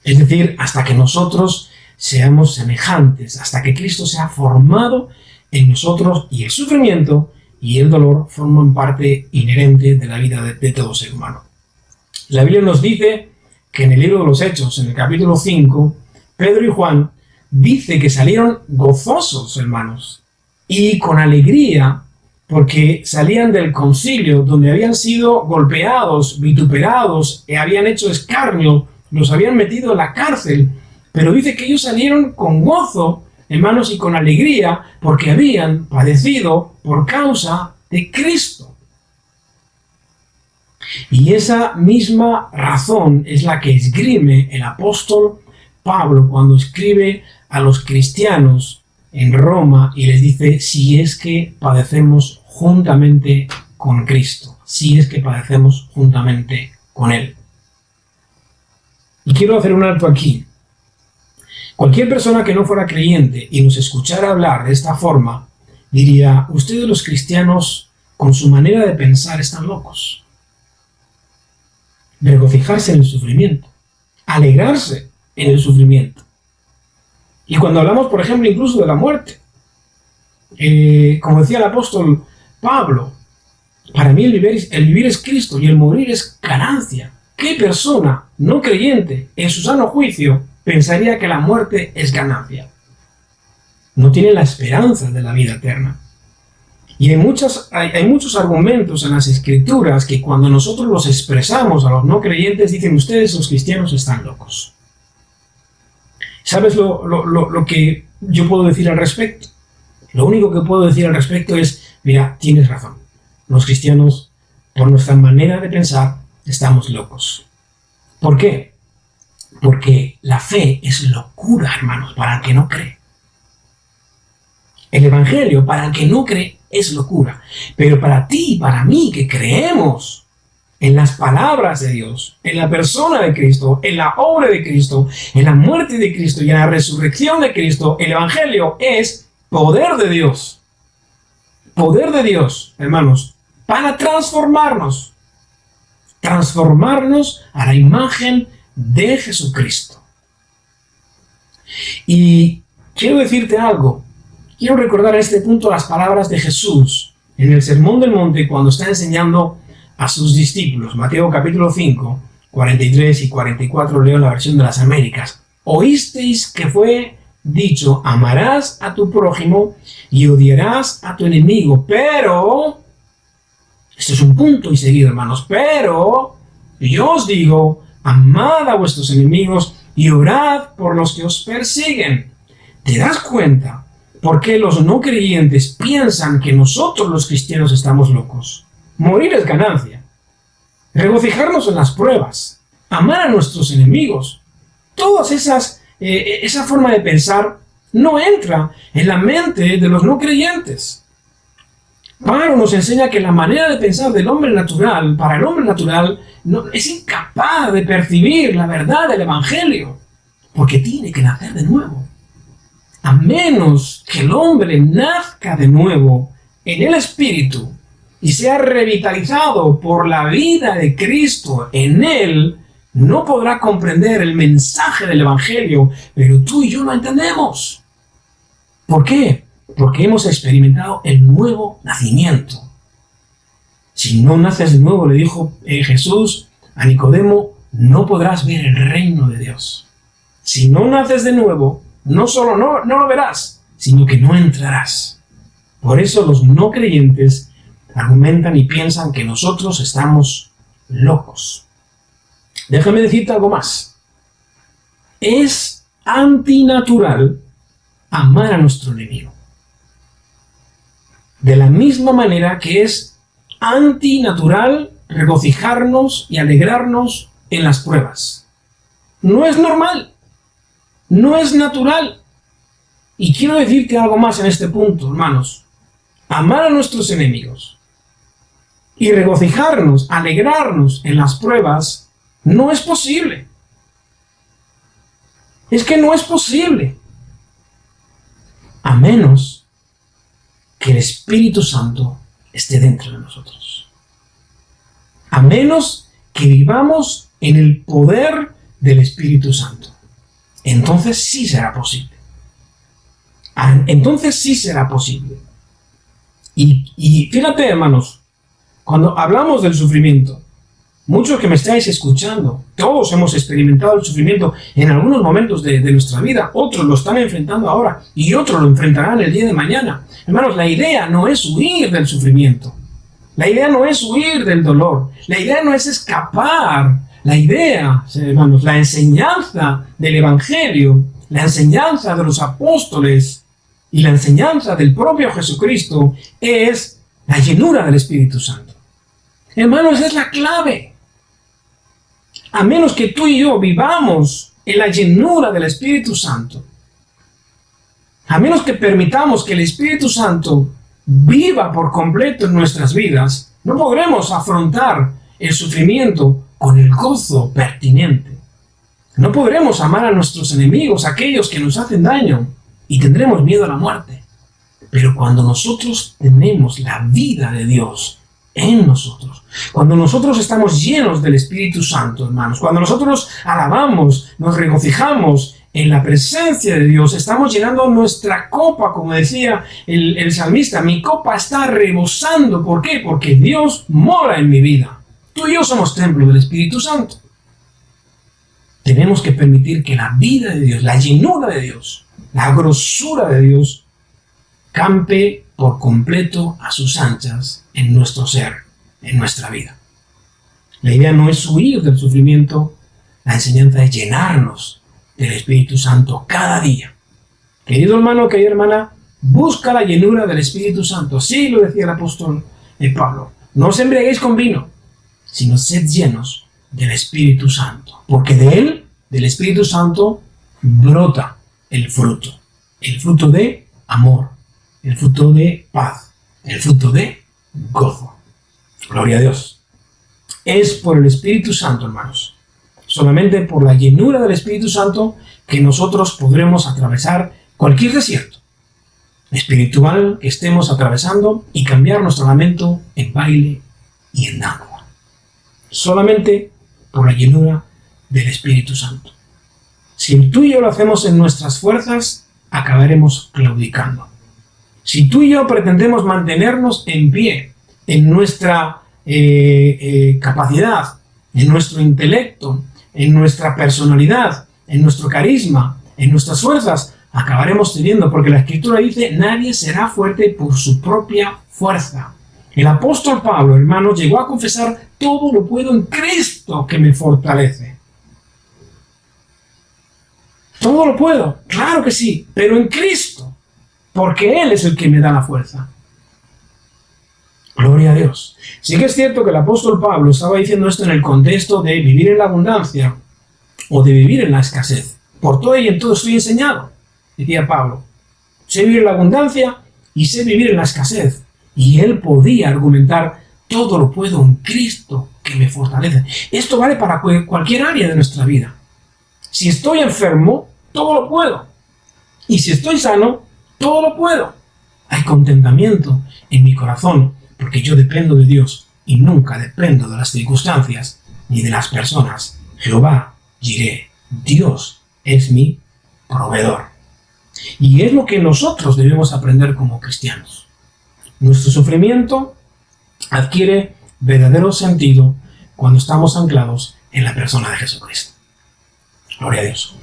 Es decir, hasta que nosotros seamos semejantes, hasta que Cristo sea formado en nosotros y el sufrimiento y el dolor forman parte inherente de la vida de todo ser humano. La Biblia nos dice que en el libro de los Hechos, en el capítulo 5, Pedro y Juan dice que salieron gozosos, hermanos, y con alegría, porque salían del concilio donde habían sido golpeados, vituperados, y habían hecho escarnio, los habían metido en la cárcel, pero dice que ellos salieron con gozo, hermanos, y con alegría, porque habían padecido por causa de Cristo. Y esa misma razón es la que esgrime el apóstol Pablo cuando escribe a los cristianos en Roma y les dice, si es que padecemos juntamente con Cristo, si es que padecemos juntamente con Él. Y quiero hacer un alto aquí. Cualquier persona que no fuera creyente y nos escuchara hablar de esta forma, diría, ustedes los cristianos, con su manera de pensar, están locos. Regocijarse en el sufrimiento, alegrarse en el sufrimiento. Y cuando hablamos, por ejemplo, incluso de la muerte, como decía el apóstol Pablo, para mí el vivir es Cristo y el morir es ganancia. ¿Qué persona no creyente en su sano juicio pensaría que la muerte es ganancia? No tiene la esperanza de la vida eterna. Y hay muchos argumentos en las Escrituras que cuando nosotros los expresamos a los no creyentes, dicen ustedes los cristianos están locos. ¿Sabes lo que yo puedo decir al respecto? Lo único que puedo decir al respecto es, mira, tienes razón. Los cristianos, por nuestra manera de pensar, estamos locos. ¿Por qué? Porque la fe es locura, hermanos, para el que no cree. El Evangelio, para el que no cree, es locura. Pero para ti y para mí, que creemos en las palabras de Dios, en la persona de Cristo, en la obra de Cristo, en la muerte de Cristo y en la resurrección de Cristo, el Evangelio es poder de Dios. Poder de Dios, hermanos, para transformarnos a la imagen de Jesucristo. Y quiero decirte algo. Quiero recordar a este punto las palabras de Jesús en el Sermón del Monte cuando está enseñando a sus discípulos. Mateo capítulo 5, 43 y 44, leo la versión de las Américas. Oísteis que fue dicho, amarás a tu prójimo y odiarás a tu enemigo, pero, esto es un punto y seguido, hermanos, pero yo os digo, amad a vuestros enemigos y orad por los que os persiguen. ¿Te das cuenta por qué los no creyentes piensan que nosotros los cristianos estamos locos? Morir es ganancia. Regocijarnos en las pruebas. Amar a nuestros enemigos. Todas esa forma de pensar no entra en la mente de los no creyentes. Pablo nos enseña que la manera de pensar del hombre natural, para el hombre natural, es incapaz de percibir la verdad del Evangelio, porque tiene que nacer de nuevo. A menos que el hombre nazca de nuevo en el Espíritu y sea revitalizado por la vida de Cristo en él, no podrá comprender el mensaje del Evangelio, pero tú y yo lo entendemos. ¿Por qué? Porque hemos experimentado el nuevo nacimiento. Si no naces de nuevo, le dijo Jesús a Nicodemo, no podrás ver el reino de Dios. Si no naces de nuevo, no solo no lo verás, sino que no entrarás. Por eso los no creyentes argumentan y piensan que nosotros estamos locos. Déjame decirte algo más. Es antinatural amar a nuestro enemigo. De la misma manera que es antinatural regocijarnos y alegrarnos en las pruebas. No es normal. No es natural. Y quiero decirte algo más en este punto, hermanos. Amar a nuestros enemigos y regocijarnos, alegrarnos en las pruebas, no es posible. Es que no es posible. A menos que el Espíritu Santo esté dentro de nosotros. A menos que vivamos en el poder del Espíritu Santo. Entonces sí será posible. Entonces sí será posible. Y fíjate, hermanos, cuando hablamos del sufrimiento, muchos que me estáis escuchando, todos hemos experimentado el sufrimiento en algunos momentos de nuestra vida, otros lo están enfrentando ahora y otros lo enfrentarán el día de mañana. Hermanos, la idea no es huir del sufrimiento, la idea no es huir del dolor, la idea no es escapar, la idea, hermanos, la enseñanza del Evangelio, la enseñanza de los apóstoles y la enseñanza del propio Jesucristo es la llenura del Espíritu Santo. Hermanos, es la clave. A menos que tú y yo vivamos en la llenura del Espíritu Santo, a menos que permitamos que el Espíritu Santo viva por completo en nuestras vidas, no podremos afrontar el sufrimiento con el gozo pertinente. No podremos amar a nuestros enemigos, a aquellos que nos hacen daño, y tendremos miedo a la muerte. Pero cuando nosotros tenemos la vida de Dios en nosotros, cuando nosotros estamos llenos del Espíritu Santo, hermanos, cuando nosotros alabamos, nos regocijamos en la presencia de Dios, estamos llenando nuestra copa, como decía el salmista, mi copa está rebosando. ¿Por qué? Porque Dios mora en mi vida. Tú y yo somos templo del Espíritu Santo. Tenemos que permitir que la vida de Dios, la llenura de Dios, la grosura de Dios, campe por completo a sus anchas en nuestro ser, en nuestra vida. La idea no es huir del sufrimiento, la enseñanza es llenarnos del Espíritu Santo cada día. Querido hermano, querida hermana, busca la llenura del Espíritu Santo. Sí, lo decía el apóstol Pablo, no os embriaguéis con vino, sino sed llenos del Espíritu Santo, porque de él, del Espíritu Santo, brota el fruto de amor, el fruto de paz, el fruto de gozo. Gloria a Dios. Es por el Espíritu Santo, hermanos, solamente por la llenura del Espíritu Santo, que nosotros podremos atravesar cualquier desierto espiritual que estemos atravesando y cambiar nuestro lamento en baile y en danza. Solamente por la llenura del Espíritu Santo. Si tú y yo lo hacemos en nuestras fuerzas, acabaremos claudicando. Si tú y yo pretendemos mantenernos en pie, en nuestra capacidad, en nuestro intelecto, en nuestra personalidad, en nuestro carisma, en nuestras fuerzas, acabaremos teniendo, porque la Escritura dice, nadie será fuerte por su propia fuerza. El apóstol Pablo, hermano, llegó a confesar, todo lo puedo en Cristo que me fortalece. Todo lo puedo, claro que sí, pero en Cristo, porque Él es el que me da la fuerza. Gloria a Dios. Sí que es cierto que el apóstol Pablo estaba diciendo esto en el contexto de vivir en la abundancia o de vivir en la escasez. Por todo y en todo estoy enseñado, decía Pablo. Sé vivir en la abundancia y sé vivir en la escasez. Y él podía argumentar, todo lo puedo en Cristo que me fortalece. Esto vale para cualquier área de nuestra vida. Si estoy enfermo, todo lo puedo. Y si estoy sano, todo lo puedo. Hay contentamiento en mi corazón, porque yo dependo de Dios y nunca dependo de las circunstancias ni de las personas. Jehová, Jireh, Dios es mi proveedor. Y es lo que nosotros debemos aprender como cristianos. Nuestro sufrimiento adquiere verdadero sentido cuando estamos anclados en la persona de Jesucristo. Gloria a Dios.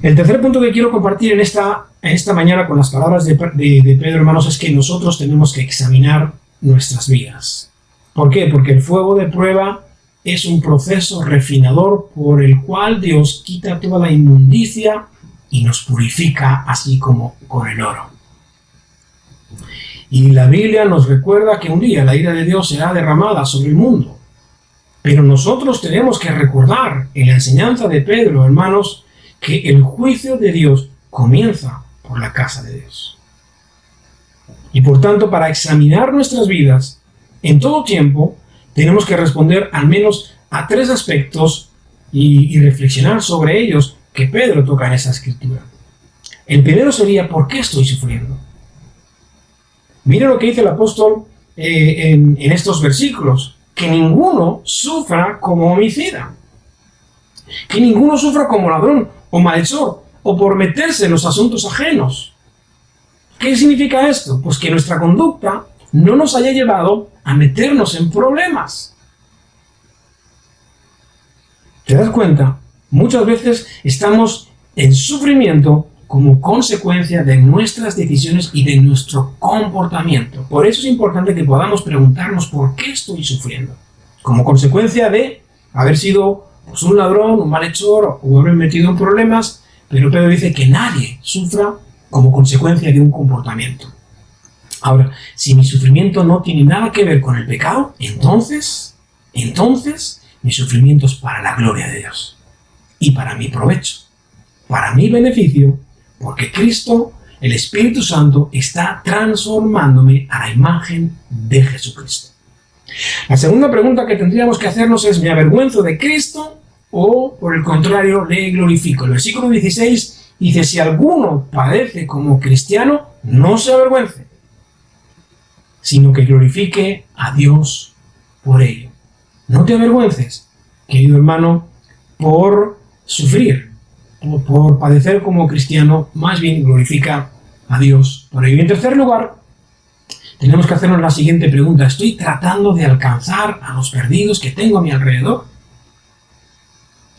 El tercer punto que quiero compartir en esta mañana con las palabras de Pedro, hermanos, es que nosotros tenemos que examinar nuestras vidas. ¿Por qué? Porque el fuego de prueba es un proceso refinador por el cual Dios quita toda la inmundicia y nos purifica así como con el oro. Y la Biblia nos recuerda que un día la ira de Dios será derramada sobre el mundo. Pero nosotros tenemos que recordar en la enseñanza de Pedro, hermanos, que el juicio de Dios comienza por la casa de Dios. Y por tanto, para examinar nuestras vidas en todo tiempo, tenemos que responder al menos a 3 aspectos y reflexionar sobre ellos que Pedro toca en esa escritura. El primero sería, ¿por qué estoy sufriendo? Mira lo que dice el apóstol en estos versículos? Que ninguno sufra como homicida, que ninguno sufra como ladrón o malhechor o por meterse en los asuntos ajenos. ¿Qué significa esto? Pues que nuestra conducta no nos haya llevado a meternos en problemas. ¿Te das cuenta? Muchas veces estamos en sufrimiento como consecuencia de nuestras decisiones y de nuestro comportamiento. Por eso es importante que podamos preguntarnos por qué estoy sufriendo. Como consecuencia de haber sido pues, un ladrón, un malhechor o haberme metido en problemas, pero Pedro dice que nadie sufra como consecuencia de un comportamiento. Ahora, si mi sufrimiento no tiene nada que ver con el pecado, entonces mi sufrimiento es para la gloria de Dios y para mi provecho, para mi beneficio, porque Cristo, el Espíritu Santo, está transformándome a la imagen de Jesucristo. La segunda pregunta que tendríamos que hacernos es: ¿me avergüenzo de Cristo o, por el contrario, le glorifico? El versículo 16 dice: si alguno padece como cristiano, no se avergüence, sino que glorifique a Dios por ello. No te avergüences, querido hermano, por sufrir, por padecer como cristiano, más bien glorifica a Dios por ello. Y en tercer lugar, tenemos que hacernos la siguiente pregunta: ¿estoy tratando de alcanzar a los perdidos que tengo a mi alrededor?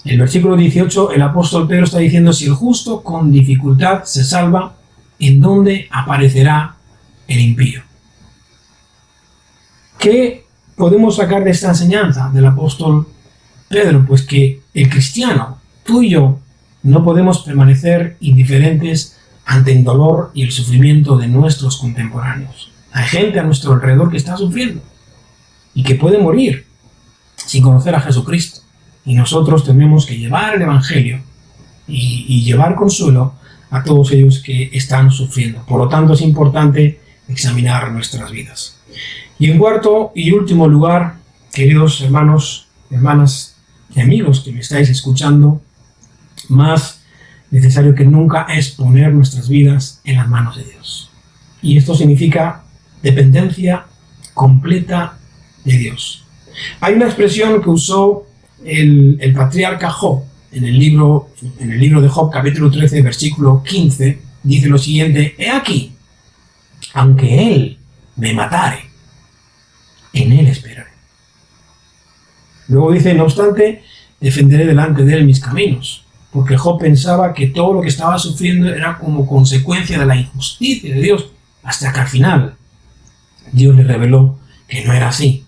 En el versículo 18, el apóstol Pedro está diciendo: si el justo con dificultad se salva, ¿en dónde aparecerá el impío? ¿Qué podemos sacar de esta enseñanza del apóstol Pedro? Pues que el cristiano, tú y yo, no podemos permanecer indiferentes ante el dolor y el sufrimiento de nuestros contemporáneos. Hay gente a nuestro alrededor que está sufriendo y que puede morir sin conocer a Jesucristo. Y nosotros tenemos que llevar el Evangelio y llevar consuelo a todos ellos que están sufriendo. Por lo tanto, es importante examinar nuestras vidas. Y en cuarto y último lugar, queridos hermanos, hermanas y amigos que me estáis escuchando, más necesario que nunca es poner nuestras vidas en las manos de Dios. Y esto significa dependencia completa de Dios. Hay una expresión que usó el patriarca Job en el libro de Job, capítulo 13, versículo 15, dice lo siguiente: he aquí, aunque él me matare, en él esperaré. Luego dice: no obstante, defenderé delante de él mis caminos, porque Job pensaba que todo lo que estaba sufriendo era como consecuencia de la injusticia de Dios, hasta que al final Dios le reveló que no era así.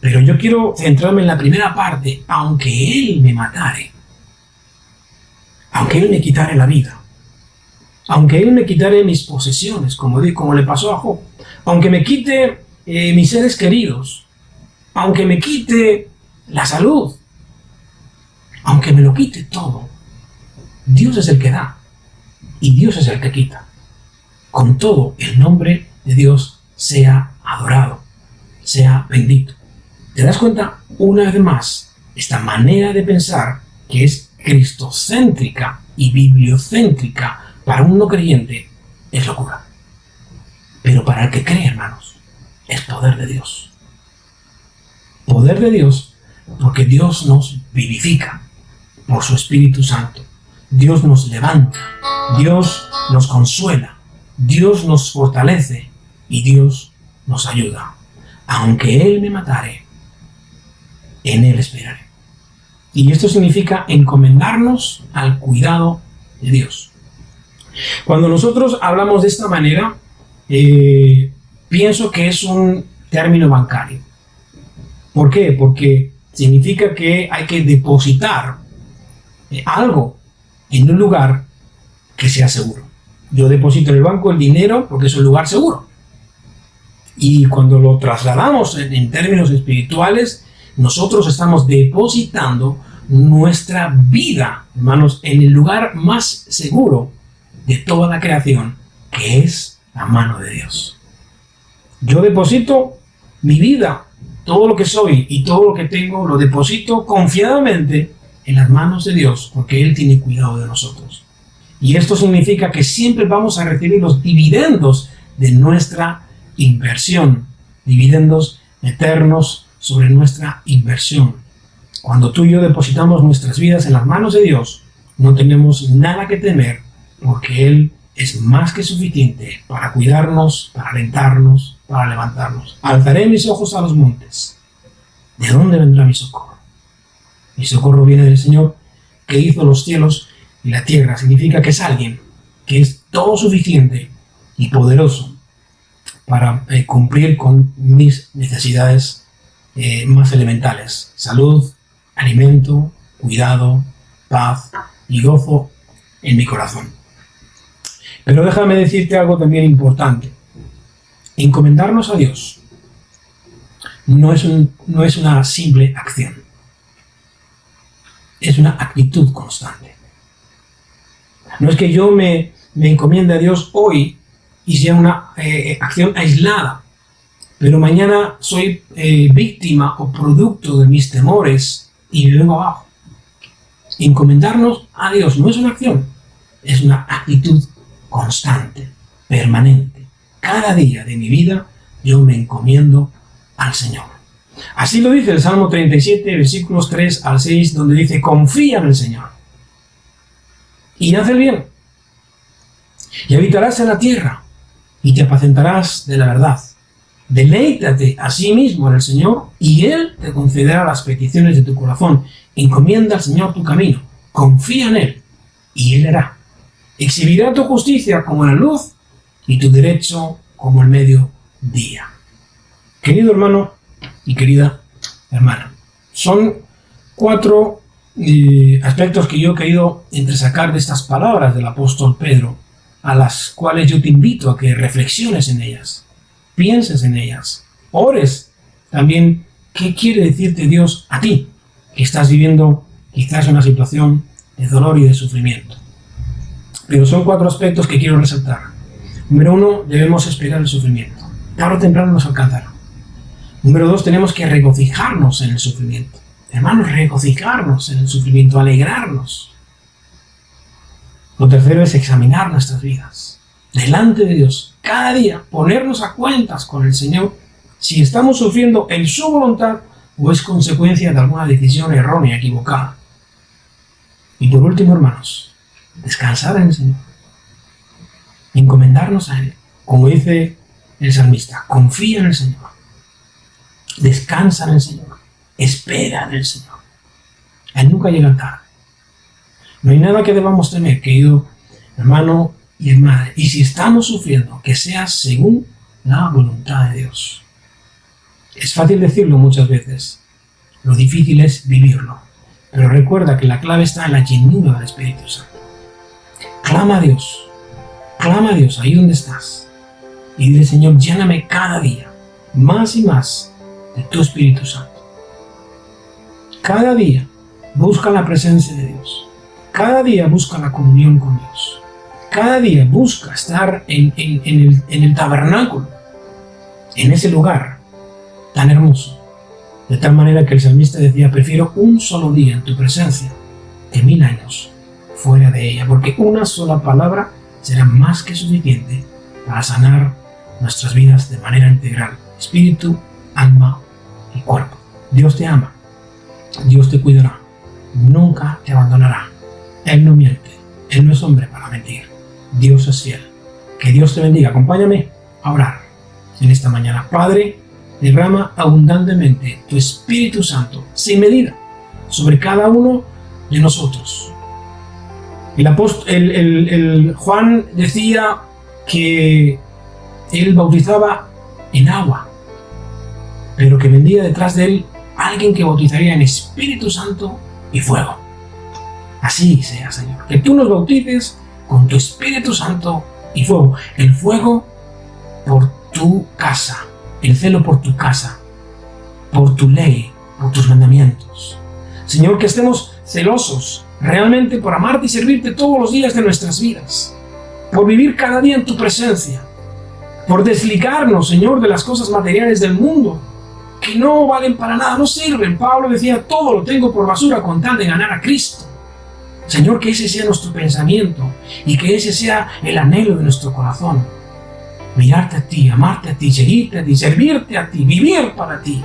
Pero yo quiero centrarme en la primera parte: aunque él me matare, aunque él me quitare la vida, aunque él me quitare mis posesiones, como le pasó a Job, aunque me quite mis seres queridos, aunque me quite la salud, aunque me lo quite todo, Dios es el que da y Dios es el que quita. Con todo, el nombre de Dios sea adorado, sea bendito. ¿Te das cuenta? Una vez más, esta manera de pensar, que es cristocéntrica y bibliocéntrica para un no creyente, es locura. Pero para el que cree, hermanos, es poder de Dios. Poder de Dios, porque Dios nos vivifica por su Espíritu Santo. Dios nos levanta, Dios nos consuela, Dios nos fortalece y Dios nos ayuda. Aunque él me matare, en él esperaré. Y esto significa encomendarnos al cuidado de Dios. Cuando nosotros hablamos de esta manera, pienso que es un término bancario. ¿Por qué? Porque significa que hay que depositar algo en un lugar que sea seguro. Yo deposito en el banco el dinero porque es un lugar seguro. Y cuando lo trasladamos en términos espirituales, nosotros estamos depositando nuestra vida, hermanos, en el lugar más seguro de toda la creación, que es la mano de Dios. Yo deposito mi vida, todo lo que soy y todo lo que tengo, lo deposito confiadamente en las manos de Dios, porque Él tiene cuidado de nosotros. Y esto significa que siempre vamos a recibir los dividendos de nuestra inversión dividendos eternos sobre nuestra inversión. Cuando tú y yo depositamos nuestras vidas en las manos de Dios, no tenemos nada que temer, porque Él es más que suficiente para cuidarnos, para alentarnos, para levantarnos. Alzaré mis ojos a los montes. ¿De dónde vendrá mi socorro? Mi socorro viene del Señor, que hizo los cielos y la tierra. Significa que es alguien que es todo suficiente y poderoso para cumplir con mis necesidades más elementales: salud, alimento, cuidado, paz y gozo en mi corazón. Pero déjame decirte algo también importante. Encomendarnos a Dios no es una simple acción. Es una actitud constante. No es que yo me encomiende a Dios hoy y sea una acción aislada, pero mañana soy víctima o producto de mis temores y me vengo abajo. Encomendarnos a Dios no es una acción, es una actitud constante, permanente. Cada día de mi vida yo me encomiendo al Señor. Así lo dice el Salmo 37, versículos 3 al 6, donde dice: confía en el Señor y haz el bien, y habitarás en la tierra, y te apacentarás de la verdad. Deleítate a sí mismo en el Señor, y Él te concederá las peticiones de tu corazón. Encomienda al Señor tu camino, confía en Él, y Él hará. Exhibirá tu justicia como la luz, y tu derecho como el mediodía. Querido hermano y querida hermana, son 4 aspectos que yo he querido entresacar de estas palabras del apóstol Pedro, a las cuales yo te invito a que reflexiones en ellas, pienses en ellas, ores también qué quiere decirte Dios a ti, que estás viviendo quizás una situación de dolor y de sufrimiento. Pero son 4 aspectos que quiero resaltar. Número 1, debemos esperar el sufrimiento. Tarde o temprano nos alcanzará. Número 2, tenemos que regocijarnos en el sufrimiento. Hermanos, regocijarnos en el sufrimiento, alegrarnos. Lo tercero es examinar nuestras vidas delante de Dios. Cada día ponernos a cuentas con el Señor si estamos sufriendo en su voluntad o es consecuencia de alguna decisión errónea, equivocada. Y por último, hermanos, descansar en el Señor. Encomendarnos a Él. Como dice el salmista, confía en el Señor. Descansa en el Señor. Espera en el Señor. Él nunca llega tarde. No hay nada que debamos temer, querido hermano y hermana. Y si estamos sufriendo, que sea según la voluntad de Dios. Es fácil decirlo muchas veces. Lo difícil es vivirlo. Pero recuerda que la clave está en la llenura del Espíritu Santo. Clama a Dios. Clama a Dios ahí donde estás. Y dile: Señor, lléname cada día más y más de tu Espíritu Santo. Cada día busca la presencia de Dios. Cada día busca la comunión con Dios. Cada día busca estar en el tabernáculo, en ese lugar tan hermoso. De tal manera que el salmista decía: prefiero un solo día en tu presencia que 1000 años fuera de ella, porque una sola palabra será más que suficiente para sanar nuestras vidas de manera integral, espíritu, alma y cuerpo. Dios te ama, Dios te cuidará, nunca te abandonará. Él no miente, Él no es hombre para mentir. Dios es fiel. Que Dios te bendiga. Acompáñame a orar en esta mañana. Padre, derrama abundantemente tu Espíritu Santo, sin medida, sobre cada uno de nosotros. El Juan decía que él bautizaba en agua, pero que vendría detrás de él alguien que bautizaría en Espíritu Santo y fuego. Así sea, Señor, que tú nos bautices con tu Espíritu Santo y fuego. El fuego por tu casa, el celo por tu casa, por tu ley, por tus mandamientos. Señor, que estemos celosos realmente por amarte y servirte todos los días de nuestras vidas, por vivir cada día en tu presencia, por desligarnos, Señor, de las cosas materiales del mundo, que no valen para nada, no sirven. Pablo decía: todo lo tengo por basura con tal de ganar a Cristo. Señor, que ese sea nuestro pensamiento y que ese sea el anhelo de nuestro corazón. mirarte a ti, amarte a ti, seguirte a ti, servirte a ti, vivir para ti.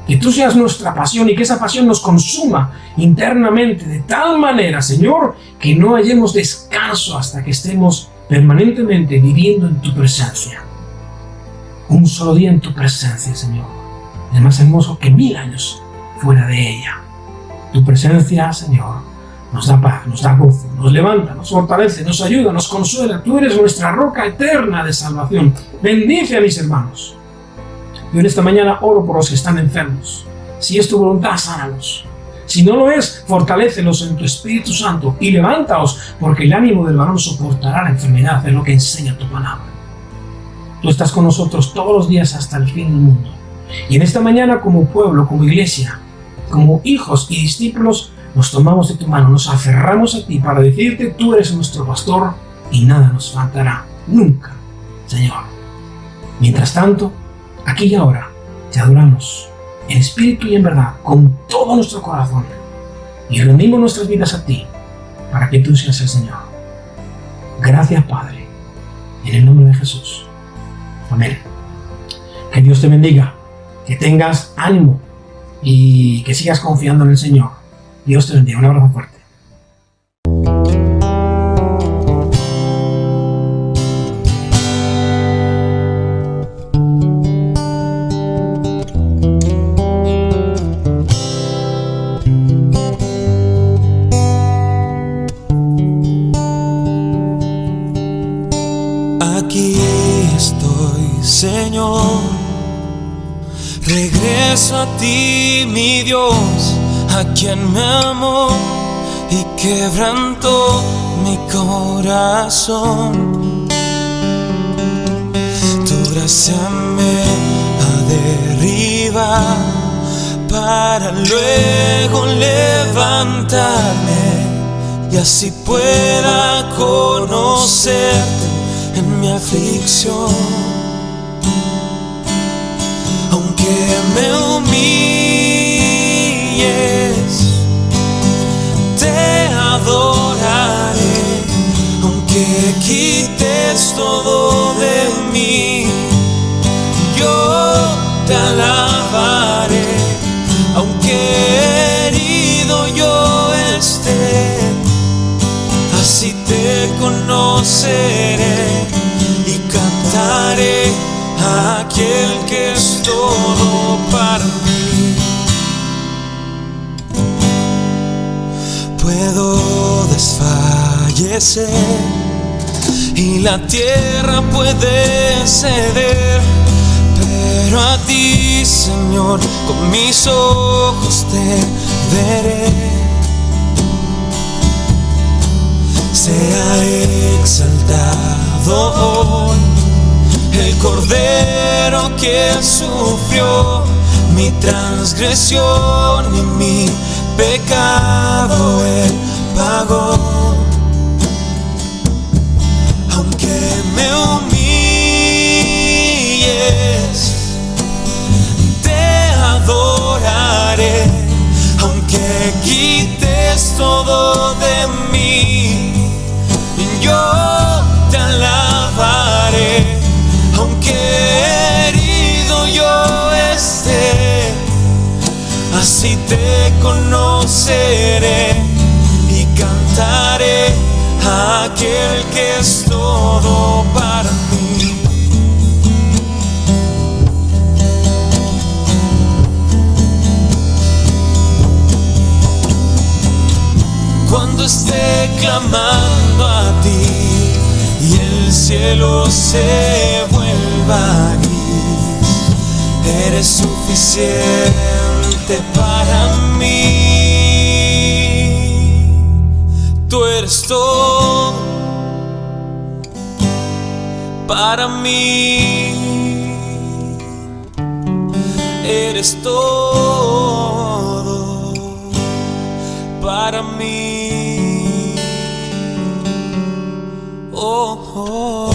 Que tú seas nuestra pasión y que esa pasión nos consuma internamente de tal manera, Señor, que no hallemos descanso hasta que estemos permanentemente viviendo en tu presencia. Un solo día en tu presencia, Señor, es más hermoso que 1000 años fuera de ella. Tu presencia, Señor, nos da paz, nos da gozo, nos levanta, nos fortalece, nos ayuda, nos consuela. Tú eres nuestra roca eterna de salvación. Bendice a mis hermanos. Yo en esta mañana oro por los que están enfermos. Si es tu voluntad, sánalos. Si no lo es, fortalécelos en tu Espíritu Santo y levántaos, porque el ánimo del varón soportará la enfermedad, es lo que enseña tu palabra. Tú estás con nosotros todos los días hasta el fin del mundo. Y en esta mañana, como pueblo, como iglesia, como hijos y discípulos, nos tomamos de tu mano, nos aferramos a ti para decirte: tú eres nuestro pastor y nada nos faltará, nunca, Señor. Mientras tanto, aquí y ahora, te adoramos en espíritu y en verdad, con todo nuestro corazón, y rendimos nuestras vidas a ti, para que tú seas el Señor. Gracias, Padre, en el nombre de Jesús. Amén. Que Dios te bendiga, que tengas ánimo y que sigas confiando en el Señor. Dios te bendiga. Un abrazo fuerte. Aquí estoy, Señor. Regreso a ti, mi Dios, a quien me amó y quebrantó mi corazón. Tu gracia me ha derribado para luego levantarme y así pueda conocerte en mi aflicción. Aunque me humilles, te adoraré. Aunque quites todo de mí, yo te alabaré. Aunque herido yo esté, así te conoceré y cantaré a aquel que es todo para mí. Puedo desfallecer y la tierra puede ceder, pero a ti, Señor, con mis ojos te veré. Sea exaltado hoy el Cordero que sufrió mi transgresión y mi pecado Él pagó. Aunque me humilles, te adoraré. Aunque quites todo de mí, yo te alabaré. Aunque herido yo esté, así te conoceré y cantaré a aquel que es todo para mí. Cuando esté clamando a ti y el cielo se vuelva gris, eres suficiente para mí. Tú eres todo para mí. Eres todo para mí. Oh, oh.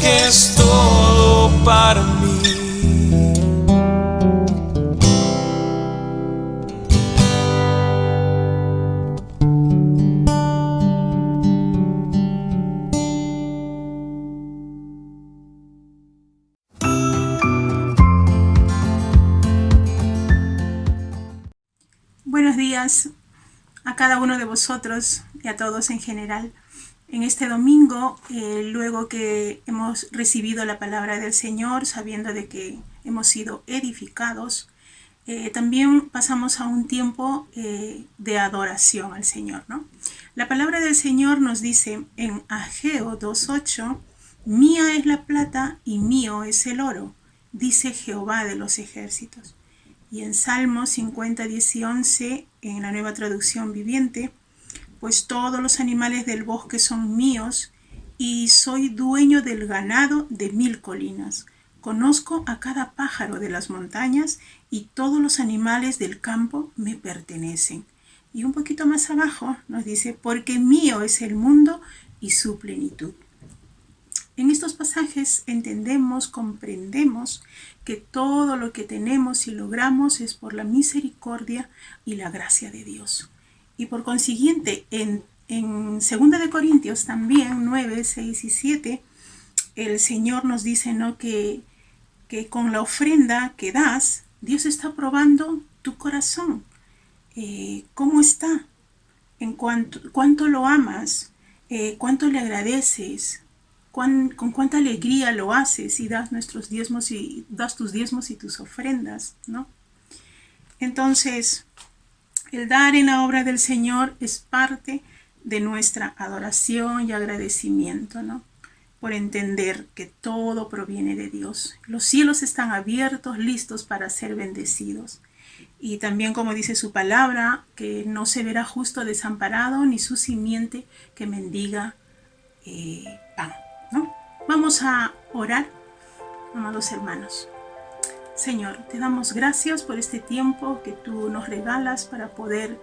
que es todo para mí. Buenos días a cada uno de vosotros y a todos en general. En este domingo, luego que hemos recibido la palabra del Señor, sabiendo de que hemos sido edificados, también pasamos a un tiempo de adoración al Señor, ¿no? La palabra del Señor nos dice en Ageo 2:8, mía es la plata y mío es el oro, dice Jehová de los ejércitos. Y en Salmos 50, 10 y 11, en la Nueva Traducción Viviente, pues todos los animales del bosque son míos y soy dueño del ganado de 1000 colinas. Conozco a cada pájaro de las montañas y todos los animales del campo me pertenecen. Y un poquito más abajo nos dice, porque mío es el mundo y su plenitud. En estos pasajes entendemos, comprendemos que todo lo que tenemos y logramos es por la misericordia y la gracia de Dios. Y por consiguiente, en 2 de Corintios también, 9, 6 y 7, el Señor nos dice, ¿no?, que con la ofrenda que das, Dios está probando tu corazón. ¿Cómo está? ¿Cuánto lo amas? ¿Cuánto le agradeces? ¿Con cuánta alegría lo haces y das tus diezmos y tus ofrendas, ¿no? Entonces, el dar en la obra del Señor es parte de nuestra adoración y agradecimiento, ¿no? Por entender que todo proviene de Dios. Los cielos están abiertos, listos para ser bendecidos. Y también, como dice su palabra, que no se verá justo desamparado ni su simiente que mendiga pan, ¿no? Vamos a orar, amados hermanos. Señor, te damos gracias por este tiempo que tú nos regalas para poder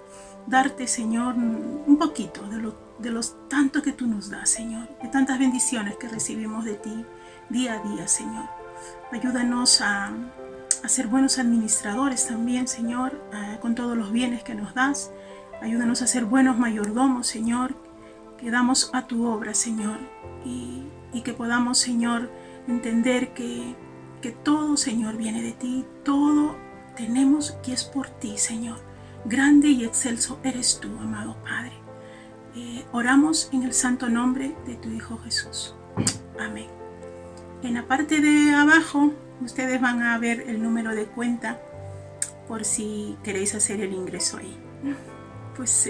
darte, Señor, un poquito de los tanto que tú nos das, Señor, de tantas bendiciones que recibimos de ti día a día, Señor. Ayúdanos a ser buenos administradores también, Señor, con todos los bienes que nos das. Ayúdanos a ser buenos mayordomos, Señor, que damos a tu obra, Señor, y que podamos, Señor, entender que todo, Señor, viene de ti, todo tenemos que es por ti, Señor. Grande y excelso eres tú, amado Padre. Oramos en el santo nombre de tu Hijo Jesús. Amén. En la parte de abajo, ustedes van a ver el número de cuenta por si queréis hacer el ingreso ahí. Pues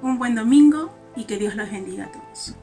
un buen domingo y que Dios los bendiga a todos.